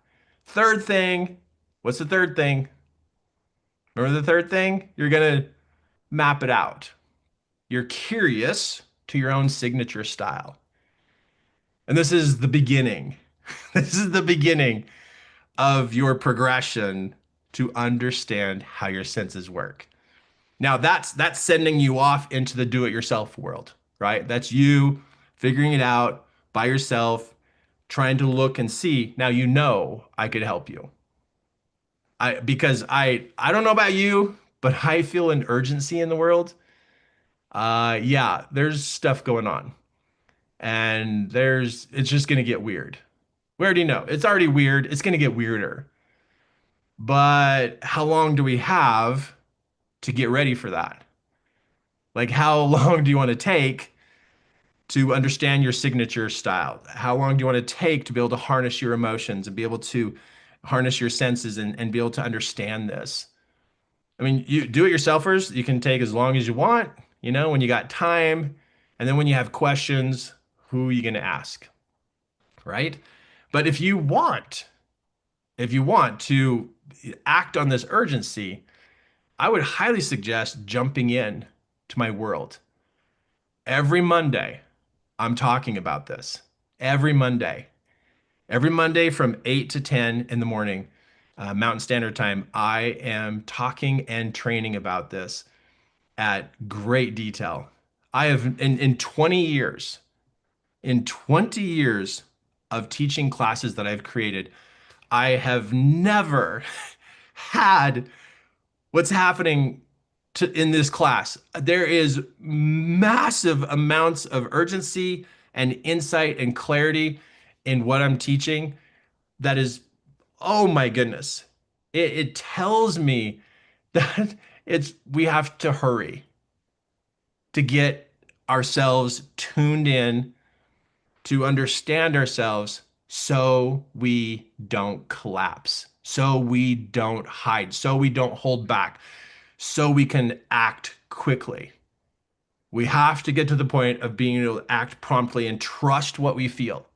Third thing, what's the third thing? Remember the third thing? You're going to map it out. You're curious to your own signature style. And this is the beginning. This is the beginning of your progression to understand how your senses work. Now that's sending you off into the do-it-yourself world, right? That's you figuring it out by yourself, trying to look and see. Now you know I could help you. Because I don't know about you, but I feel an urgency in the world. Yeah, there's stuff going on. And it's just gonna get weird. We already know. It's already weird. It's gonna get weirder. But how long do we have to get ready for that? Like, how long do you want to take to understand your signature style? How long do you want to take to be able to harness your emotions and be able to harness your senses and be able to understand this? I mean, you do it yourselfers, you can take as long as you want, when you got time. And then when you have questions, who are you going to ask? Right? But if you want to act on this urgency, I would highly suggest jumping in to my world. Every Monday, I'm talking about this. Every Monday. Every Monday from 8 to 10 in the morning, Mountain Standard Time, I am talking and training about this at great detail. I have, in 20 years, in 20 years of teaching classes that I've created, I have never had what's happening in this class. There is massive amounts of urgency and insight and clarity in what I'm teaching. That is, oh my goodness. It tells me that we have to hurry to get ourselves tuned in to understand ourselves so we don't collapse, so we don't hide, so we don't hold back, so we can act quickly. We have to get to the point of being able to act promptly and trust what we feel.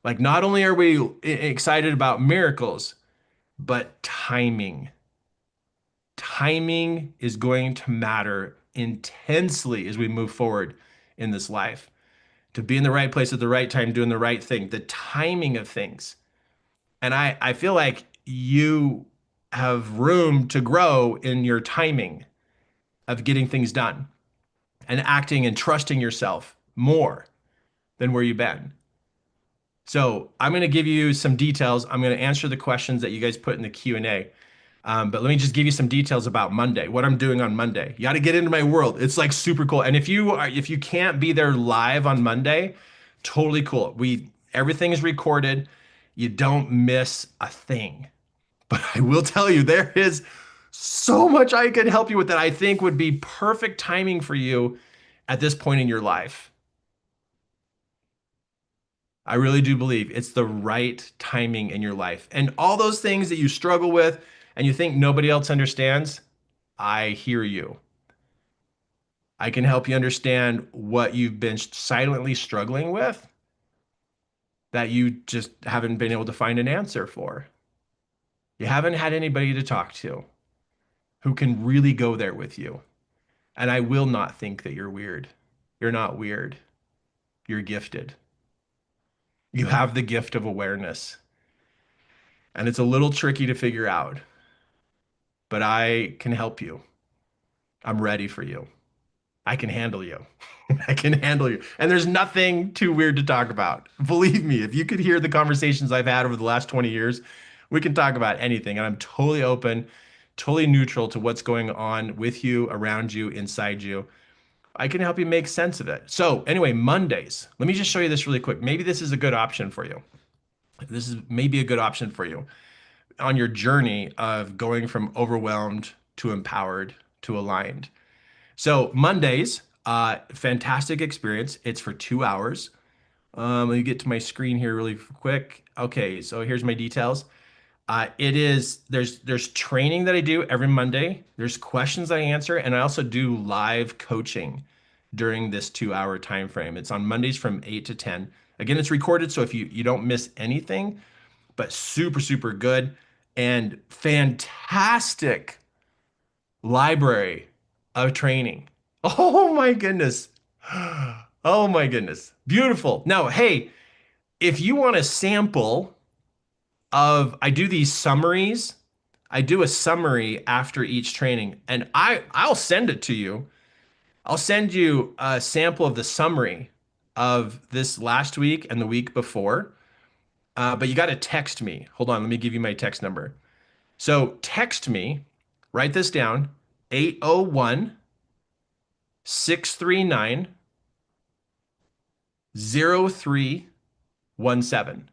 Like, not only are we excited about miracles, but timing. Timing is going to matter intensely as we move forward in this life. To be in the right place at the right time, doing the right thing, the timing of things. And I feel like you have room to grow in your timing of getting things done and acting and trusting yourself more than where you've been. So I'm going to give you some details. I'm going to answer the questions that you guys put in the Q&A. But let me just give you some details about Monday, what I'm doing on Monday. You got to get into my world. It's like super cool. And if you can't be there live on Monday, totally cool. Everything is recorded. You don't miss a thing. But I will tell you, there is so much I could help you with that I think would be perfect timing for you at this point in your life. I really do believe it's the right timing in your life. And all those things that you struggle with and you think nobody else understands, I hear you. I can help you understand what you've been silently struggling with that you just haven't been able to find an answer for. You haven't had anybody to talk to who can really go there with you. And I will not think that you're weird. You're not weird. You're gifted. You have the gift of awareness. And it's a little tricky to figure out, but I can help you. I'm ready for you. I can handle you. I can handle you. And there's nothing too weird to talk about. Believe me, if you could hear the conversations I've had over the last 20 years, we can talk about anything. And I'm totally open, totally neutral to what's going on with you, around you, inside you. I can help you make sense of it. So, anyway, Mondays. Let me just show you this really quick. Maybe this is a good option for you. This is maybe a good option for you on your journey of going from overwhelmed to empowered to aligned. So Mondays, fantastic experience. It's for 2 hours. Let me get to my screen here really quick. Okay, so here's my details. It is there's training that I do every Monday. There's questions I answer, and I also do live coaching during this 2 hour time frame. It's on Mondays from 8 to 10. Again, it's recorded, so if you don't miss anything, but super, super good and fantastic library of training. Oh my goodness. Oh my goodness. Beautiful. Now, hey, if you want a sample of, I do these summaries. I do a summary after each training and I'll send it to you. I'll send you a sample of the summary of this last week and the week before. But you got to text me. Hold on, let me give you my text number. So text me, write this down, 801 639 0317.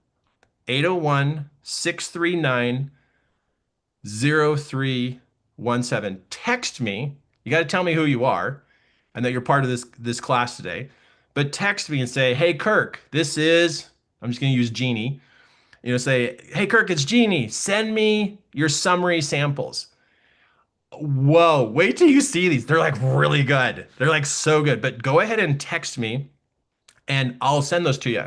801 639 0317. Text me. You got to tell me who you are and that you're part of this class today. But text me and say, "Hey Kirk, this is," I'm just going to use Jeannie. Say, "Hey Kirk, it's Jeannie. Send me your summary samples." Whoa, wait till you see these. They're like really good. They're like so good. But go ahead and text me and I'll send those to you.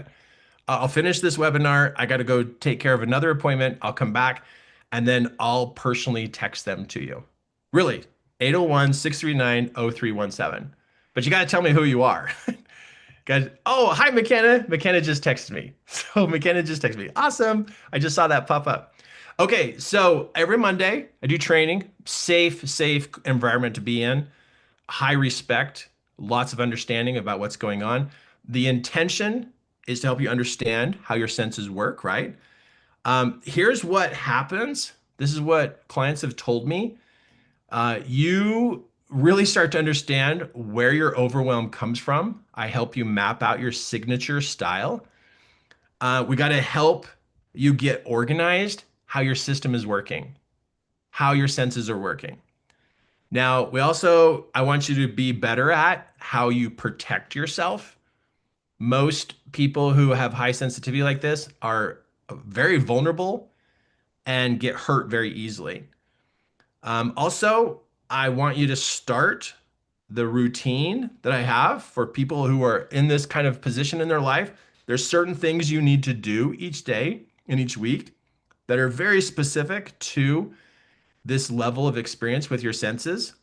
I'll finish this webinar. I got to go take care of another appointment. I'll come back and then I'll personally text them to you. Really, 801 639 0317. But you got to tell me who you are. Guys, oh, hi, McKenna. McKenna just texted me. So McKenna just texted me. Awesome. I just saw that pop up. Okay, so every Monday I do training, safe environment to be in, high respect, lots of understanding about what's going on. The intention is to help you understand how your senses work, right? Here's what happens. This is what clients have told me. You really start to understand where your overwhelm comes from. I help you map out your signature style. We got to help you get organized, how your system is working, how your senses are working. Now, I want you to be better at how you protect yourself. Most people who have high sensitivity like this are very vulnerable and get hurt very easily. Also, I want you to start the routine that I have for people who are in this kind of position in their life. There's certain things you need to do each day and each week that are very specific to this level of experience with your senses.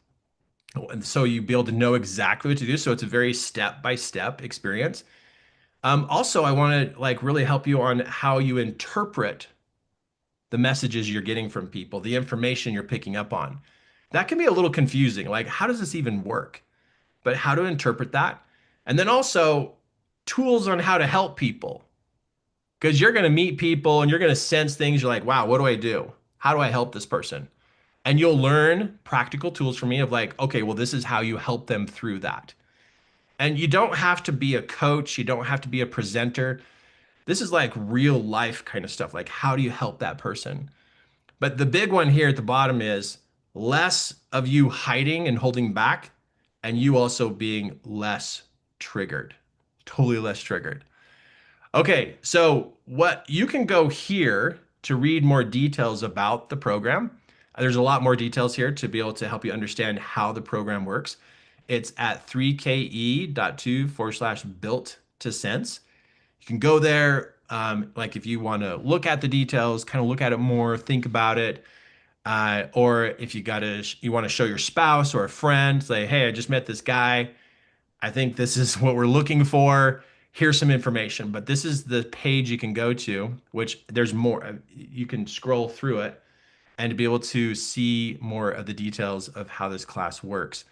And so you be able to know exactly what to do. So it's a very step-by-step experience. Also, I want to like really help you on how you interpret the messages you're getting from people, the information you're picking up on. That can be a little confusing. Like, how does this even work? But how to interpret that. And then also tools on how to help people. Because you're going to meet people and you're going to sense things. You're like, wow, what do I do? How do I help this person? And you'll learn practical tools from me of like, okay, well, this is how you help them through that. And you don't have to be a coach. You don't have to be a presenter. This is like real life kind of stuff. Like, how do you help that person? But the big one here at the bottom is less of you hiding and holding back, and you also being less triggered, totally less triggered. Okay, so what you can go here to read more details about the program. There's a lot more details here to be able to help you understand how the program works. It's at 3ke.2/built to sense. You can go there, like if you want to look at the details, kind of look at it more, think about it. Or if you want to show your spouse or a friend, say, hey, I just met this guy. I think this is what we're looking for. Here's some information. But this is the page you can go to, which there's more. You can scroll through it and to be able to see more of the details of how this class works.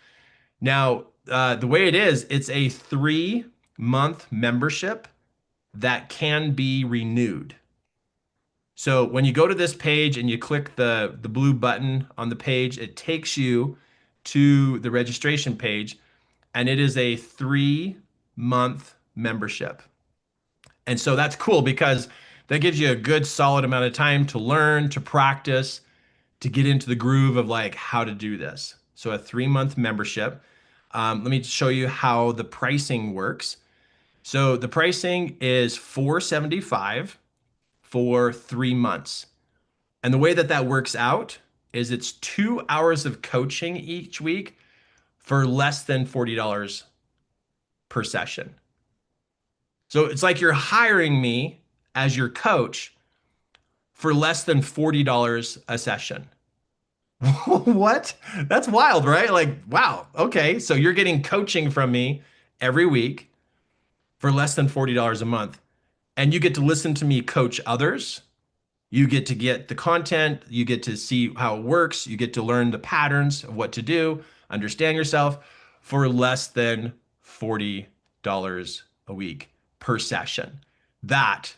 Now, the way it is, it's a 3-month membership that can be renewed. So when you go to this page and you click the blue button on the page, it takes you to the registration page, and it is a 3-month membership. And so that's cool because that gives you a good solid amount of time to learn, to practice, to get into the groove of like how to do this. So a 3-month membership. Let me show you how the pricing works. So the pricing is $475 for 3 months. And the way that that works out is it's 2 hours of coaching each week for less than $40 per session. So it's like you're hiring me as your coach for less than $40 a session. What? That's wild, right? Like, wow. Okay. So you're getting coaching from me every week for less than $40 a month. And you get to listen to me coach others. You get the content, you get to see how it works, you get to learn the patterns of what to do, understand yourself for less than $40 a week per session. That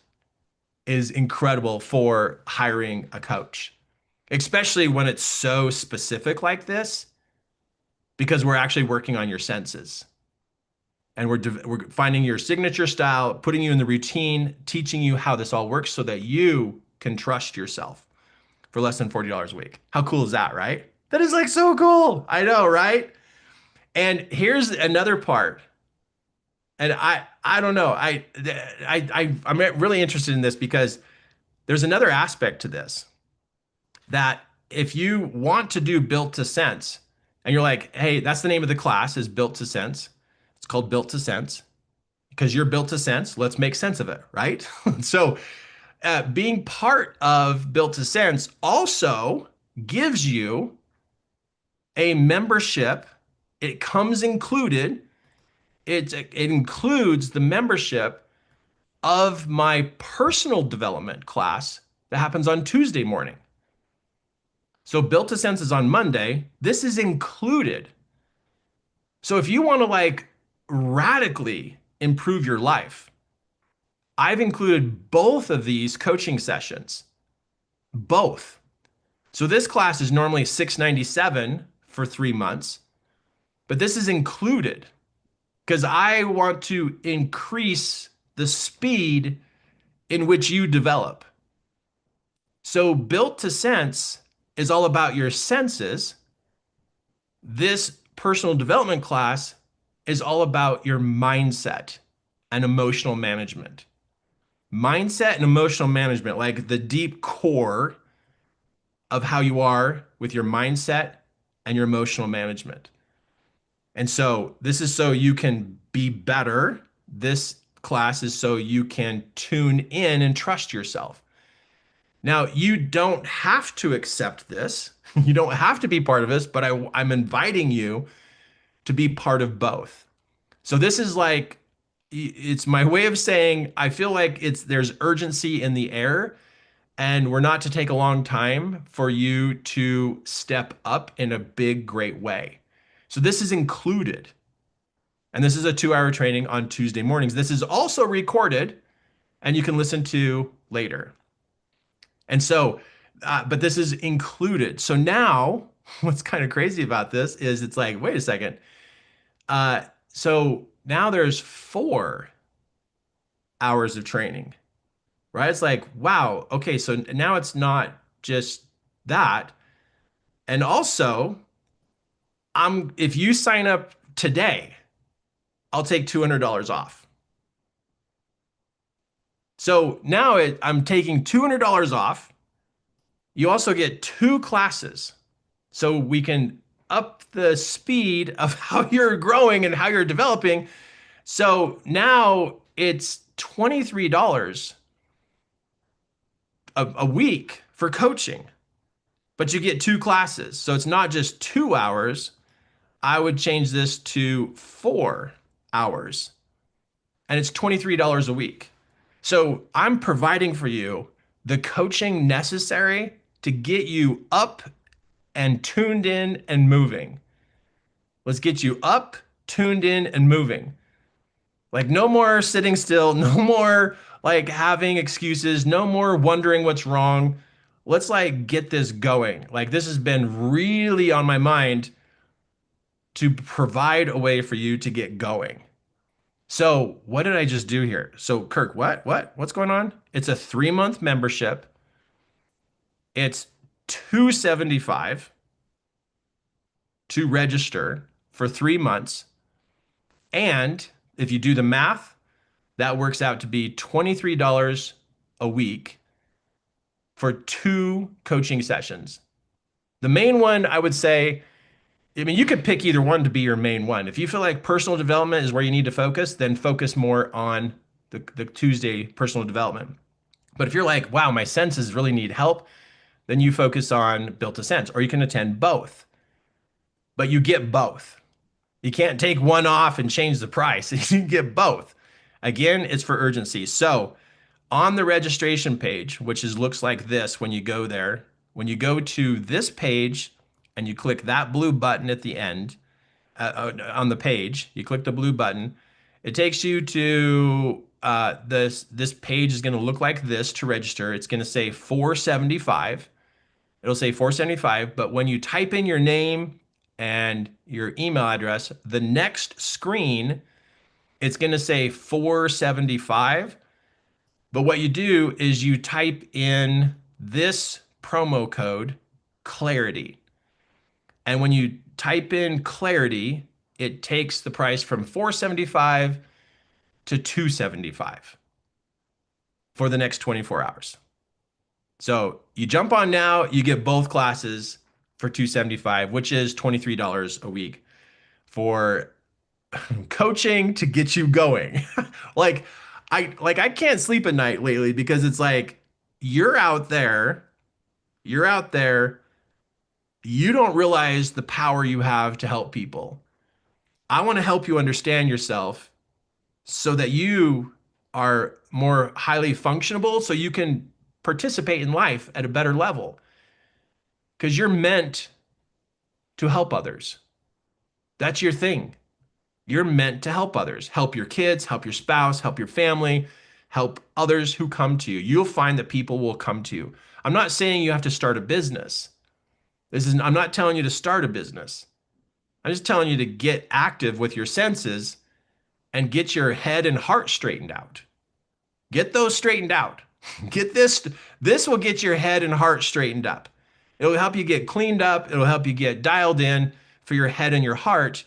is incredible for hiring a coach, especially when it's so specific like this, because we're actually working on your senses and we're finding your signature style, putting you in the routine, teaching you how this all works so that you can trust yourself for less than $40 a week. How cool is that, right? That is like so cool. I know, right? And here's another part. And I don't know. I'm really interested in this because there's another aspect to this that if you want to do built to sense and you're like, hey, that's the name of the class is built to sense. It's called built to sense because you're built to sense. Let's make sense of it, right? So being part of built to sense also gives you a membership. It comes included. It includes the membership of my personal development class that happens on Tuesday morning. So Built to Sense is on Monday. This is included. So if you want to like radically improve your life, I've included both of these coaching sessions. Both. So this class is normally $697 for 3 months, but this is included because I want to increase the speed in which you develop. So Built to Sense is all about your senses. This personal development class is all about your mindset and emotional management. Mindset and emotional management, like the deep core of how you are with your mindset and your emotional management. And so this is so you can be better. This class is so you can tune in and trust yourself. Now, you don't have to accept this. You don't have to be part of this, but I'm inviting you to be part of both. So this is like, it's my way of saying, I feel like there's urgency in the air and we're not to take a long time for you to step up in a big, great way. So this is included. And this is a 2-hour training on Tuesday mornings. This is also recorded and you can listen to later. And so, but this is included. So now what's kind of crazy about this is it's like, wait a second. So now there's 4 hours of training, right? It's like, wow, okay, so now it's not just that. And also, if you sign up today, I'll take $200 off. So now I'm taking $200 off. You also get 2 classes. So we can up the speed of how you're growing and how you're developing. So now it's $23 a week for coaching, but you get 2 classes. So it's not just 2 hours. I would change this to 4 hours and it's $23 a week. So I'm providing for you the coaching necessary to get you up and tuned in and moving. Let's get you up, tuned in, and moving. Like no more sitting still, no more like having excuses, no more wondering what's wrong. Let's like get this going. Like this has been really on my mind to provide a way for you to get going. So, what did I just do here? So, Kirk, what's going on? It's a 3-month membership. It's 275 to register for 3 months. And if you do the math, that works out to be $23 a week for 2 coaching sessions. The main one, I would say, I mean, you could pick either one to be your main one. If you feel like personal development is where you need to focus, then focus more on the Tuesday personal development. But if you're like, wow, my senses really need help, then you focus on Built to Sense, or you can attend both. But you get both. You can't take one off and change the price. You get both. Again, it's for urgency. So on the registration page, which looks like this when you go there, when you go to this page and you click that blue button at the end on the page, you click the blue button, it takes you to this page is going to look like this to register. It's going to say 475. It'll say 475, but when you type in your name and your email address, the next screen, it's going to say 475. But what you do is you type in this promo code, Clarity. And when you type in Clarity, it takes the price from 475 to 275 for the next 24 hours. So you jump on now, you get both classes for 275, which is $23 a week for coaching to get you going. Like I can't sleep at night lately because it's like you're out there, you're out there, you don't realize the power you have to help people. I want to help you understand yourself so that you are more highly functionable so you can participate in life at a better level because you're meant to help others. That's your thing. You're meant to help others, help your kids, help your spouse, help your family, help others who come to you. You'll find that people will come to you. I'm not saying you have to start a business. I'm not telling you to start a business. I'm just telling you to get active with your senses and get your head and heart straightened out. Get those straightened out. Get this. This will get your head and heart straightened up. It'll help you get cleaned up. It'll help you get dialed in for your head and your heart.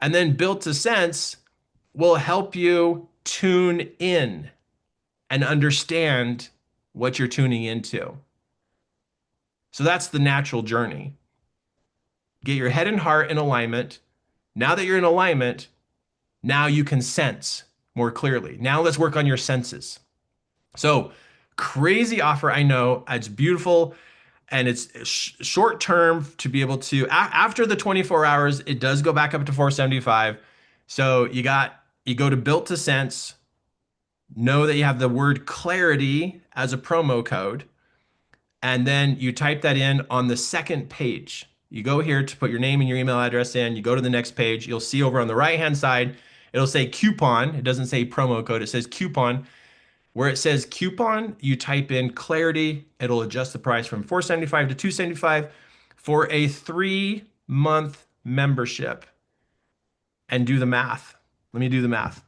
And then Built to Sense will help you tune in and understand what you're tuning into. So that's the natural journey. Get your head and heart in alignment. Now that you're in alignment, now you can sense more clearly. Now let's work on your senses. So crazy offer, I know. It's beautiful and it's short term to be able to, after the 24 hours, it does go back up to 475. So you go to Built to Sense, know that you have the word clarity as a promo code, and then you type that in on the second page. You go here to put your name and your email address in, you go to the next page, you'll see over on the right-hand side, it'll say coupon. It doesn't say promo code, it says coupon. Where it says coupon, you type in clarity, it'll adjust the price from 475 to 275 for a 3-month membership. And do the math. Let me do the math.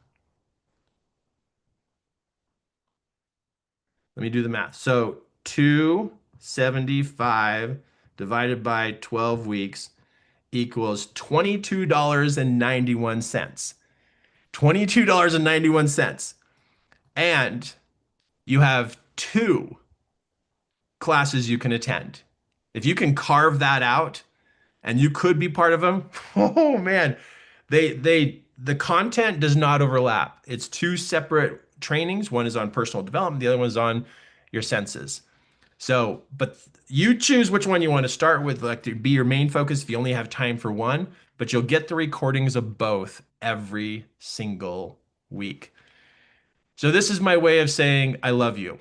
Let me do the math. So 275 divided by 12 weeks equals $22.91. $22.91. And you have 2 classes you can attend. If you can carve that out and you could be part of them, oh man, the content does not overlap. It's 2 separate trainings. One is on personal development, the other one is on your senses. So, but you choose which one you want to start with, like to be your main focus if you only have time for one, but you'll get the recordings of both every single week. So this is my way of saying I love you.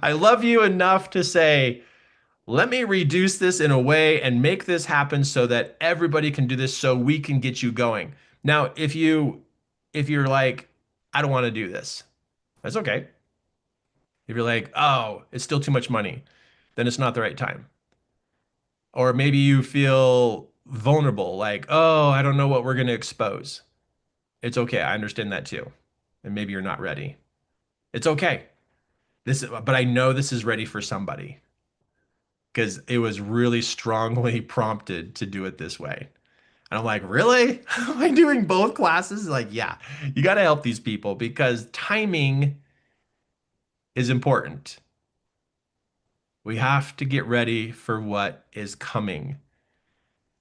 I love you enough to say Let me reduce this in a way and make this happen so that everybody can do this so we can get you going. Now, if you're like, I don't want to do this, that's okay. If you're like, oh, it's still too much money, then it's not the right time. Or maybe you feel vulnerable, like, oh, I don't know what we're going to expose. It's okay. I understand that too. And maybe you're not ready. It's okay. But I know this is ready for somebody because it was really strongly prompted to do it this way. And I'm like, really? Am I doing both classes? Like, yeah, you got to help these people because timing is important. We have to get ready for what is coming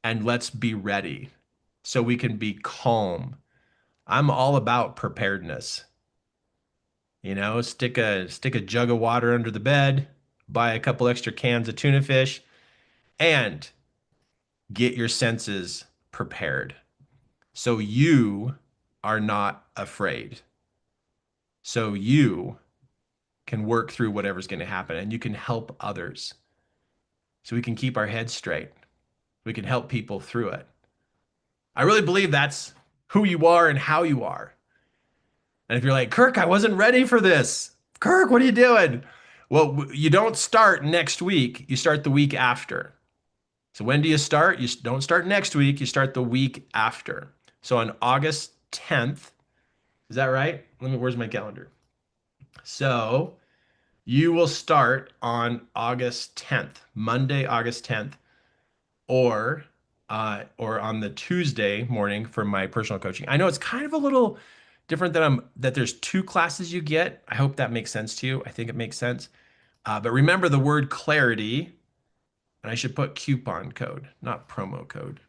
and let's be ready so we can be calm. I'm all about preparedness. Stick a jug of water under the bed, buy a couple extra cans of tuna fish, and get your senses prepared so you are not afraid. So you can work through whatever's going to happen and you can help others. So we can keep our heads straight. We can help people through it. I really believe that's who you are and how you are. And if you're like, Kirk, I wasn't ready for this. Kirk, what are you doing? Well, you don't start next week. You start the week after. So when do you start? You don't start next week. You start the week after. So on August 10th, is that right? Where's my calendar? So you will start on August 10th, Monday, August 10th, or or on the Tuesday morning for my personal coaching. I know it's kind of a little different that there's two classes you get. I hope that makes sense to you. I think it makes sense. But remember the word clarity, and I should put coupon code, not promo code.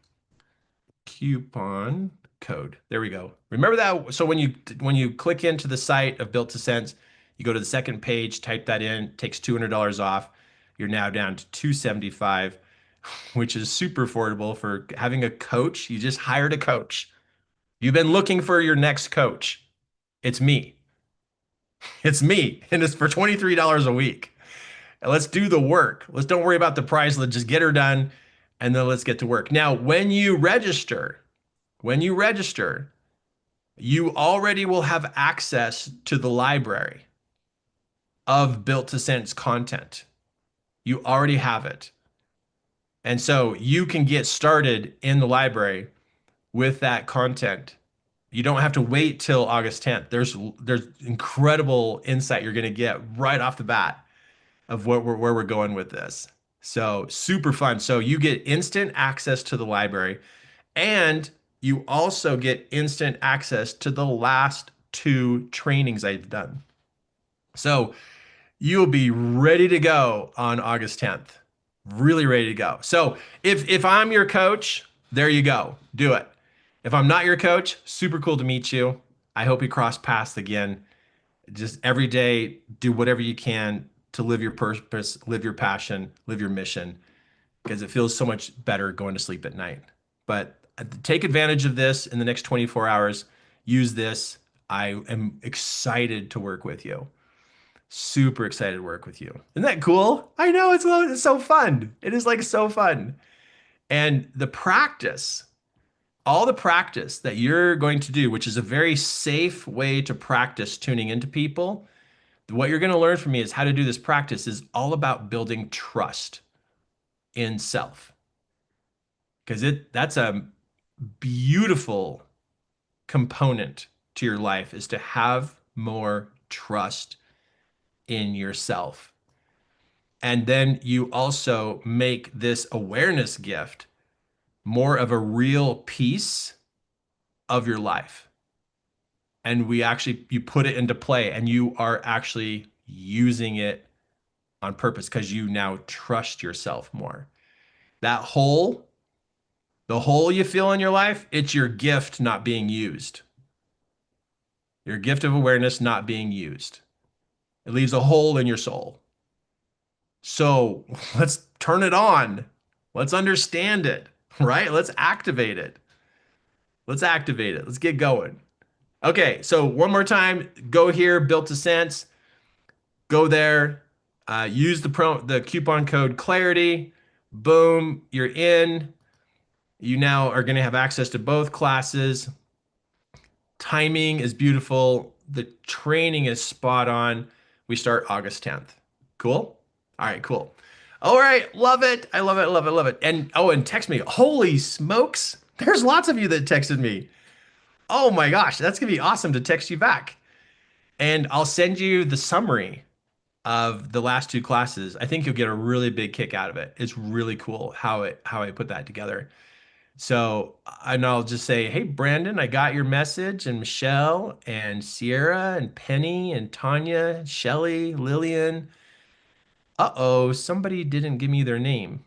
Coupon code. There we go. Remember that. So when you click into the site of Built to Sense, you go to the second page, type that in, takes $200 off. You're now down to 275, which is super affordable for having a coach. You just hired a coach. You've been looking for your next coach. It's me. It's me. And it's for $23 a week. And let's do the work. Let's don't worry about the price. Let's just get her done and then let's get to work. Now, when you register, you already will have access to the library of Built to Sense content. You already have it. And so you can get started in the library with that content. You don't have to wait till August 10th. There's incredible insight you're going to get right off the bat of where we're going with this. So super fun. So you get instant access to the library and you also get instant access to the last two trainings I've done. So you'll be ready to go on August 10th. Really ready to go. So if I'm your coach, there you go. Do it. If I'm not your coach, super cool to meet you. I hope we cross paths again. Just every day, do whatever you can to live your purpose, live your passion, live your mission, because it feels so much better going to sleep at night. But take advantage of this in the next 24 hours. Use this. I am excited to work with you. Super excited to work with you. Isn't that cool? I know it's so fun. It is like so fun. And the practice, all the practice that you're going to do, which is a very safe way to practice tuning into people, what you're going to learn from me is how to do this practice is all about building trust in self. Because that's a beautiful component to your life is to have more trust in yourself. And then you also make this awareness gift more of a real piece of your life. And you put it into play and you are actually using it on purpose because you now trust yourself more. That hole, the hole you feel in your life, it's your gift not being used. Your gift of awareness not being used. It leaves a hole in your soul. So let's turn it on. Let's understand it, right? Let's activate it. Let's activate it. Let's get going. Okay, so one more time, go here, Built to Sense. Go there. Use the coupon code Clarity. Boom, you're in. You now are going to have access to both classes. Timing is beautiful. The training is spot on. We start August 10th. Cool? All right, cool. All right, love it. I love it, love it, love it. And oh, and text me. Holy smokes. There's lots of you that texted me. Oh my gosh, that's gonna be awesome to text you back. And I'll send you the summary of the last two classes. I think you'll get a really big kick out of it. It's really cool how I put that together. So, and I'll just say, hey, Brandon, I got your message, and Michelle, and Sierra, and Penny, and Tanya, Shelly, Lillian. Uh-oh, somebody didn't give me their name.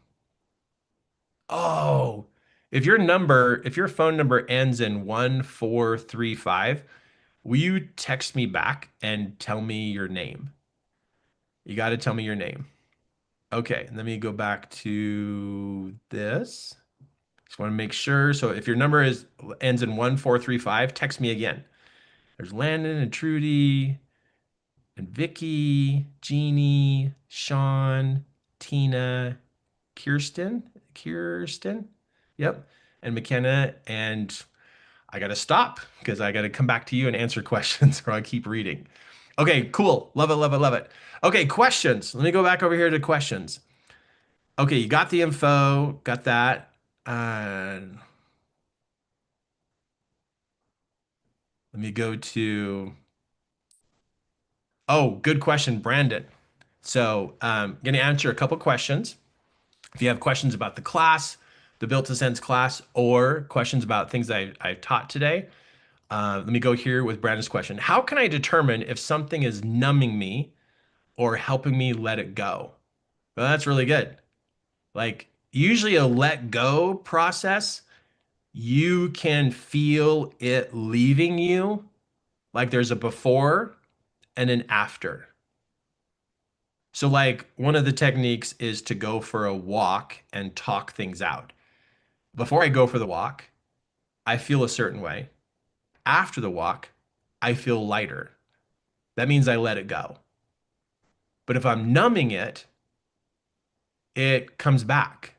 Oh, if your phone number ends in 1435, will you text me back and tell me your name? You got to tell me your name. Okay, let me go back to this. Just want to make sure. So if your number is ends in 1435, text me again. There's Landon and Trudy and Vicky, Jeannie, Sean, Tina, Kirsten. Yep. And McKenna. And I got to stop because I got to come back to you and answer questions or I keep reading. Okay, cool. Love it, love it, love it. Okay, questions. Let me go back over here to questions. Okay, you got the info, got that. Uh, Let me go to, oh, good question, Brandon. So I'm going to answer a couple questions. If you have questions about the class, the Built to Sense class, or questions about things I've taught today, let me go here with Brandon's question. How can I determine if something is numbing me or helping me let it go? Well, that's really good. Like usually a let go process, you can feel it leaving you. Like there's a before and an after. So, like, one of the techniques is to go for a walk and talk things out. Before I go for the walk, I feel a certain way. After the walk, I feel lighter. That means I let it go. But if I'm numbing it, it comes back.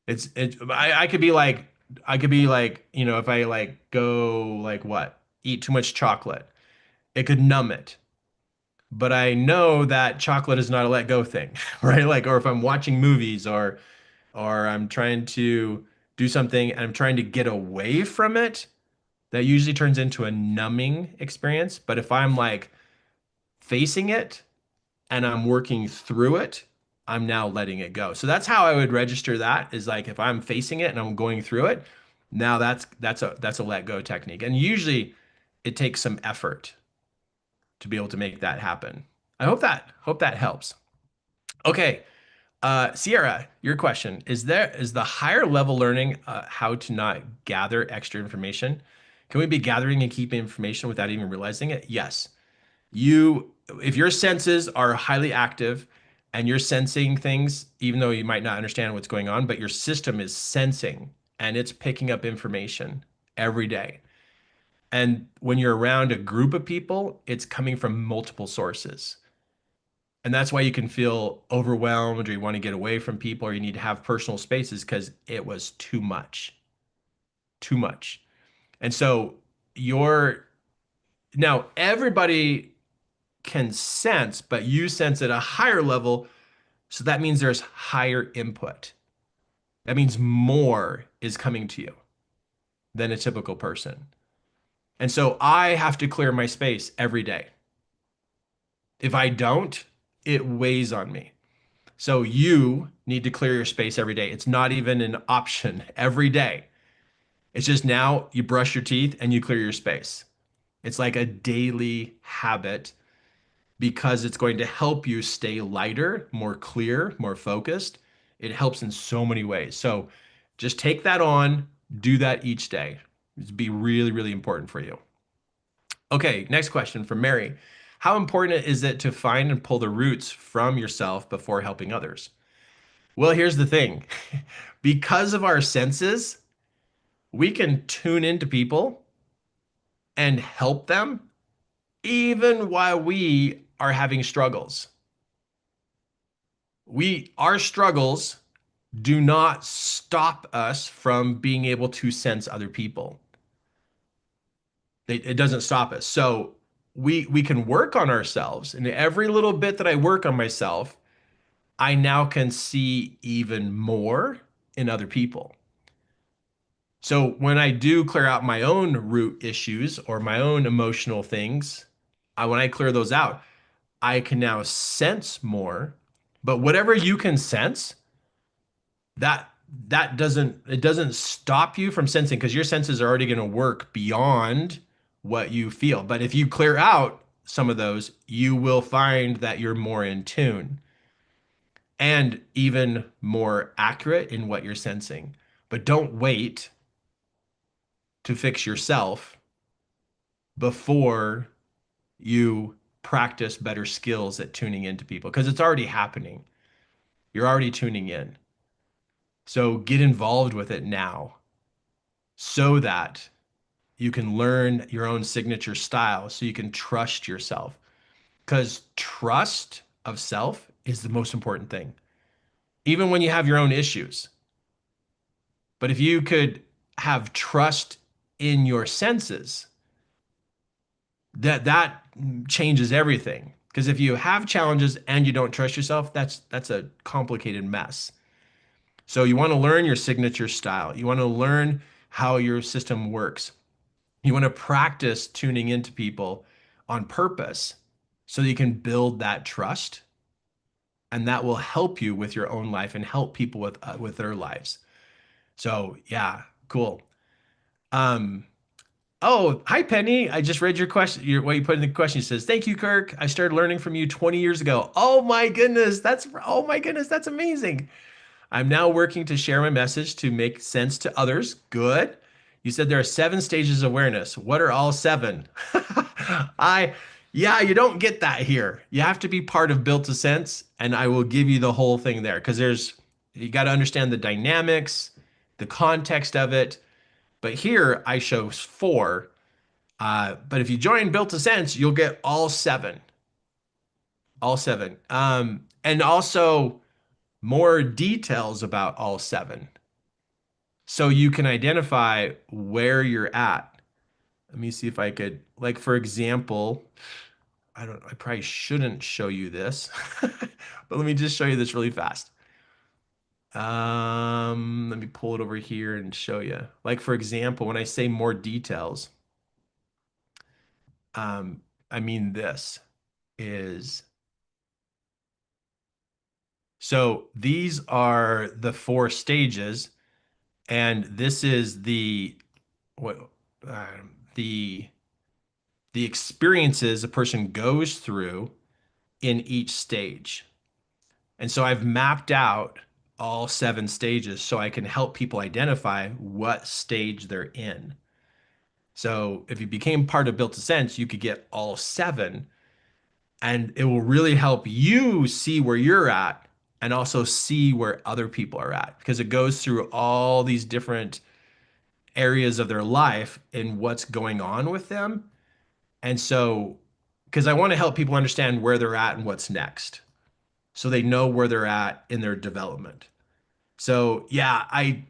I could be like, if I like go like what? Eat too much chocolate. It could numb it. But I know that chocolate is not a let go thing, right? Like, or if I'm watching movies or I'm trying to do something and I'm trying to get away from it, that usually turns into a numbing experience. But if I'm like facing it and I'm working through it, I'm now letting it go. So that's how I would register that is like if I'm facing it and I'm going through it, now that's a let go technique. And usually it takes some effort to be able to make that happen. I hope that helps. Okay. Sierra, your question is the higher level learning how to not gather extra information? Can we be gathering and keeping information without even realizing it? Yes. You, if your senses are highly active and you're sensing things, even though you might not understand what's going on, but your system is sensing and it's picking up information every day. And when you're around a group of people, it's coming from multiple sources. And that's why you can feel overwhelmed or you want to get away from people or you need to have personal spaces because it was too much, too much. And so you're now everybody can sense, but you sense at a higher level. So that means there's higher input. That means more is coming to you than a typical person. And so I have to clear my space every day. If I don't, it weighs on me. So you need to clear your space every day. It's not even an option every day. It's just now you brush your teeth and you clear your space. It's like a daily habit because it's going to help you stay lighter, more clear, more focused. It helps in so many ways. So just take that on, do that each day. It's be really, really important for you. Okay, next question from Mary. How important is it to find and pull the roots from yourself before helping others? Well, here's the thing. Because of our senses, we can tune into people and help them even while we are having struggles. Our struggles do not stop us from being able to sense other people. It doesn't stop us. So we can work on ourselves, and every little bit that I work on myself, I now can see even more in other people. So when I do clear out my own root issues or my own emotional things, when I clear those out, I can now sense more. But whatever you can sense, that that doesn't it doesn't stop you from sensing because your senses are already going to work beyond what you feel. But if you clear out some of those, you will find that you're more in tune and even more accurate in what you're sensing. But don't wait to fix yourself before you practice better skills at tuning into people because it's already happening. You're already tuning in. So get involved with it now so that you can learn your own signature style so you can trust yourself. Because trust of self is the most important thing, even when you have your own issues. But if you could have trust in your senses, that changes everything. Because if you have challenges and you don't trust yourself, that's a complicated mess. So you want to learn your signature style. You want to learn how your system works. You want to practice tuning into people on purpose so that you can build that trust, and that will help you with your own life and help people with their lives. So yeah, cool. Um, Oh, hi Penny. I just read your question. What you put in the question. It says, "Thank you, Kirk. I started learning from you 20 years ago." Oh my goodness, that's amazing. I'm now working to share my message to make sense to others. Good. You said there are 7 stages of awareness. What are all 7? I, yeah, you don't get that here. You have to be part of Built to Sense, and I will give you the whole thing there because you got to understand the dynamics, the context of it. But here I show 4. But if you join Built to Sense, you'll get all 7, all 7. And also more details about all 7. So you can identify where you're at. Let me see if I could, like, for example, I probably shouldn't show you this, but let me just show you this really fast. Let me pull it over here and show you. Like, for example, when I say more details, um, I mean this is, so these are the 4 stages, and this is what, the the experiences a person goes through in each stage. And so I've mapped out all 7 stages so I can help people identify what stage they're in. So if you became part of Built to Sense, you could get all 7, and it will really help you see where you're at and also see where other people are at because it goes through all these different areas of their life and what's going on with them. And so, because I want to help people understand where they're at and what's next so they know where they're at in their development. So, yeah, I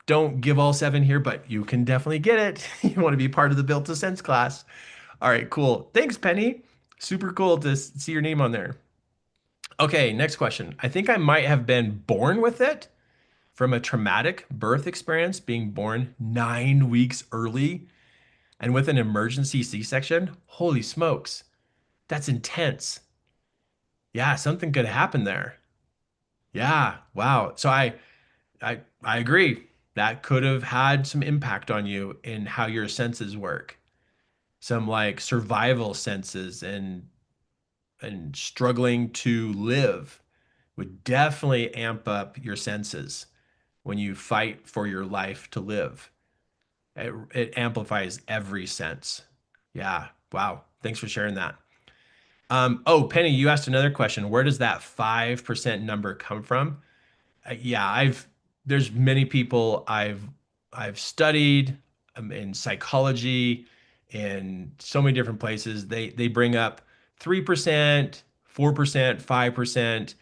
don't give all 7 here, but you can definitely get it. You want to be part of the Built to Sense class. All right, cool. Thanks, Penny. Super cool to see your name on there. Okay, next question. I think I might have been born with it from a traumatic birth experience, being born 9 weeks early and with an emergency C-section. Holy smokes, that's intense. Yeah, something could happen there. Yeah, wow. So I agree. That could have had some impact on you in how your senses work. Some like survival senses and struggling to live would definitely amp up your senses when you fight for your life to live. It amplifies every sense. Yeah. Wow. Thanks for sharing that. Oh, Penny, you asked another question. Where does that 5% number come from? Yeah, there's many people I've studied in psychology in so many different places. They bring up 3%, 4%, 5%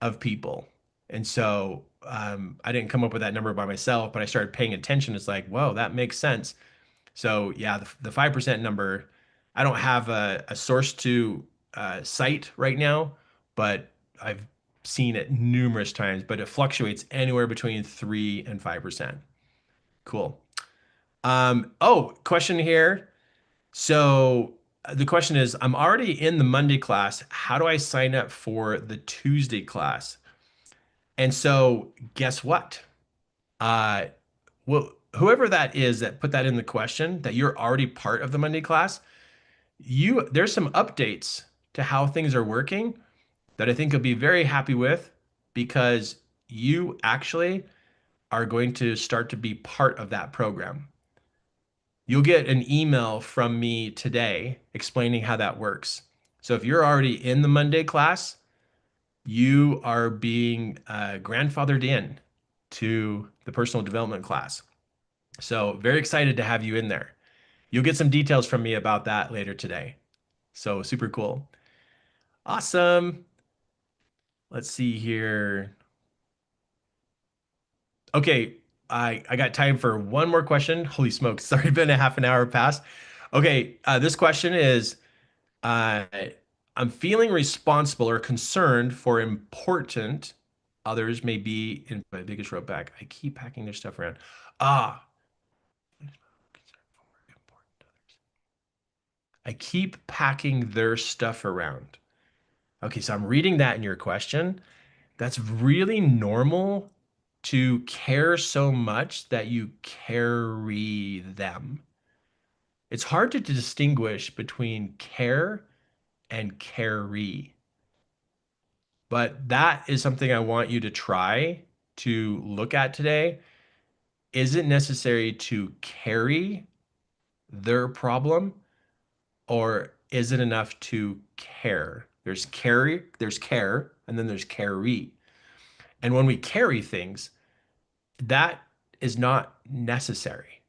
of people. And so I didn't come up with that number by myself, but I started paying attention. It's like, whoa, that makes sense. So yeah, the 5% number, I don't have a source to cite right now, but I've seen it numerous times, but it fluctuates anywhere between 3 and 5%. Cool. Oh, question here. So the question is, I'm already in the Monday class. How do I sign up for the Tuesday class? And so guess what? Uh, well, whoever that is that put that in the question, that you're already part of the Monday class, there's some updates to how things are working that I think you'll be very happy with because you actually are going to start to be part of that program. You'll get an email from me today explaining how that works. So if you're already in the Monday class, you are being grandfathered in to the personal development class. So very excited to have you in there. You'll get some details from me about that later today. So super cool. Awesome. Let's see here. Okay, I got time for one more question. Holy smokes, it's already been a half an hour past. Okay, this question is uh, I'm feeling responsible or concerned for important others may be in my biggest road back. I keep packing their stuff around. Ah, I keep packing their stuff around. Okay, so I'm reading that in your question. That's really normal to care so much that you carry them. It's hard to distinguish between care and carry, but that is something I want you to try to look at today. Is it necessary to carry their problem, or is it enough to care? There's care, and then there's carry. And when we carry things, that is not necessary.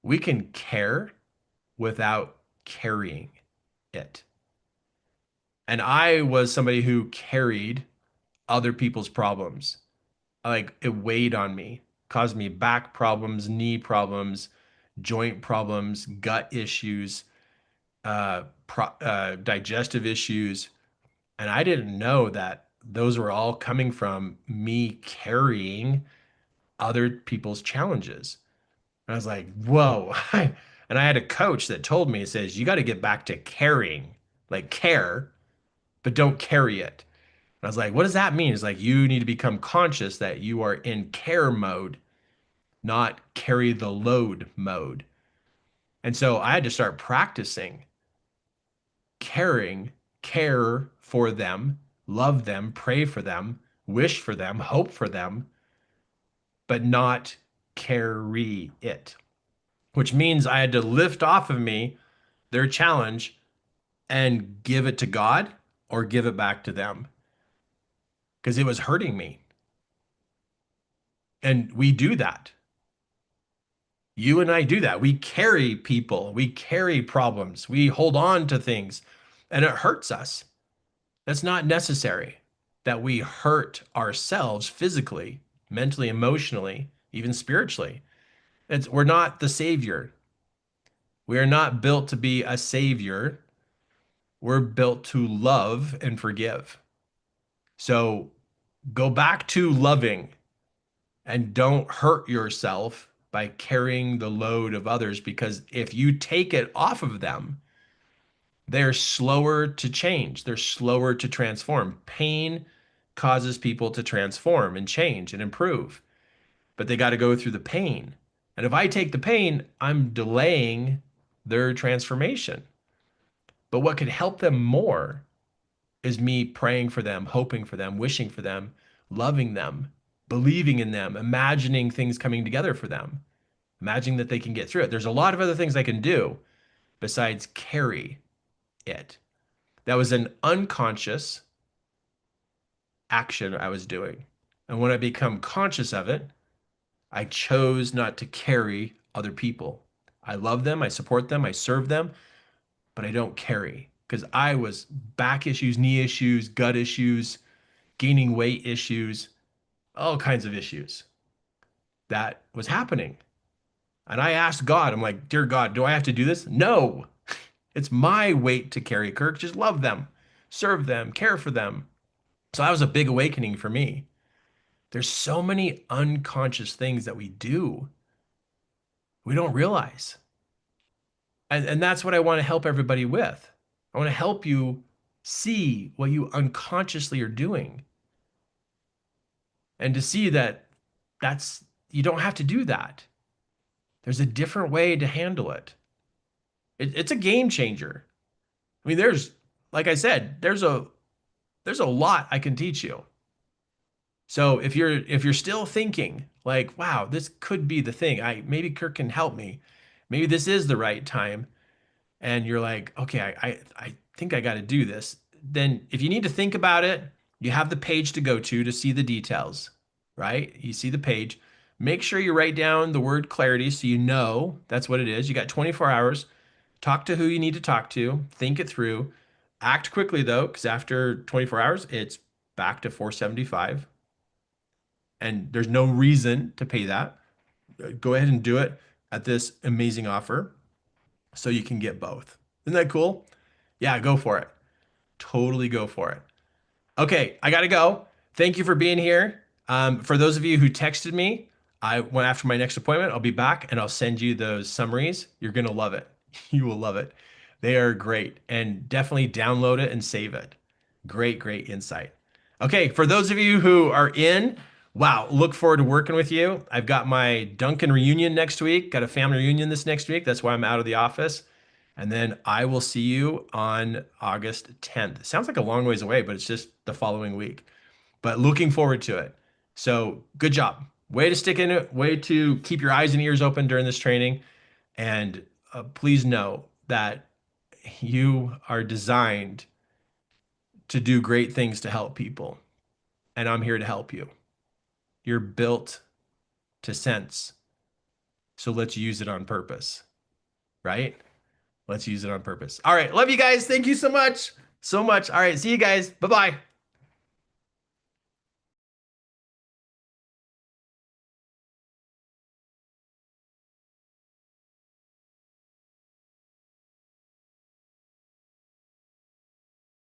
We can care without carrying it. And I was somebody who carried other people's problems. Like it weighed on me, caused me back problems, knee problems, joint problems, gut issues, digestive issues. And I didn't know that those were all coming from me carrying other people's challenges. And I was like, whoa. And I had a coach that told me, it says, you got to get back to caring, like care, but don't carry it. And I was like, what does that mean? It's like, you need to become conscious that you are in care mode, not carry the load mode. And so I had to start practicing caring, care for them, love them, pray for them, wish for them, hope for them, but not carry it, which means I had to lift off of me their challenge and give it to God or give it back to them because it was hurting me. And we do that. You and I do that. We carry people, we carry problems, we hold on to things, and it hurts us. That's not necessary that we hurt ourselves physically, mentally, emotionally, even spiritually. We're not the savior. We are not built to be a savior. We're built to love and forgive. So go back to loving and don't hurt yourself by carrying the load of others because if you take it off of them, they're slower to change. They're slower to transform. Pain causes people to transform and change and improve, but they got to go through the pain. And if I take the pain, I'm delaying their transformation. But what could help them more is me praying for them, hoping for them, wishing for them, loving them, believing in them, imagining things coming together for them, imagining that they can get through it. There's a lot of other things I can do besides carry it. That was an unconscious action I was doing. And when I become conscious of it, I chose not to carry other people. I love them, I support them, I serve them, but I don't carry because I was back issues, knee issues, gut issues, gaining weight issues, all kinds of issues that was happening. And I asked God, I'm like, dear God, do I have to do this? No, it's my weight to carry, Kirk. Just love them, serve them, care for them. So that was a big awakening for me. There's so many unconscious things that we do, we don't realize. And that's what I want to help everybody with. I want to help you see what you unconsciously are doing and to see that that's, you don't have to do that. There's a different way to handle it. It's a game changer. I mean, like I said, there's a lot I can teach you. So if you're still thinking like, wow, this could be the thing. Maybe Kirk can help me. Maybe this is the right time. And you're like, okay, I think I got to do this. Then if you need to think about it, you have the page to go to see the details, right? You see the page. Make sure you write down the word clarity so you know that's what it is. You got 24 hours. Talk to who you need to talk to, think it through. Act quickly though, because after 24 hours, it's back to 475 and there's no reason to pay that. Go ahead and do it at this amazing offer so you can get both. Isn't that cool? Yeah, go for it. Totally go for it. Okay, I gotta go. Thank you for being here. For those of you who texted me, I went after my next appointment. I'll be back and I'll send you those summaries. You're gonna love it. You will love it. They are great and definitely download it and save it. Great, great insight. Okay, for those of you who are in, wow, look forward to working with you. I've got my Duncan reunion next week, got a family reunion this next week. That's why I'm out of the office. And then I will see you on August 10th. Sounds like a long ways away, but it's just the following week. But looking forward to it. So good job. Way to stick in it, way to keep your eyes and ears open during this training. And please know that you are designed to do great things to help people. And I'm here to help you. You're built to sense. So let's use it on purpose, right? Let's use it on purpose. All right. Love you guys. Thank you so much. So much. All right. See you guys. Bye bye.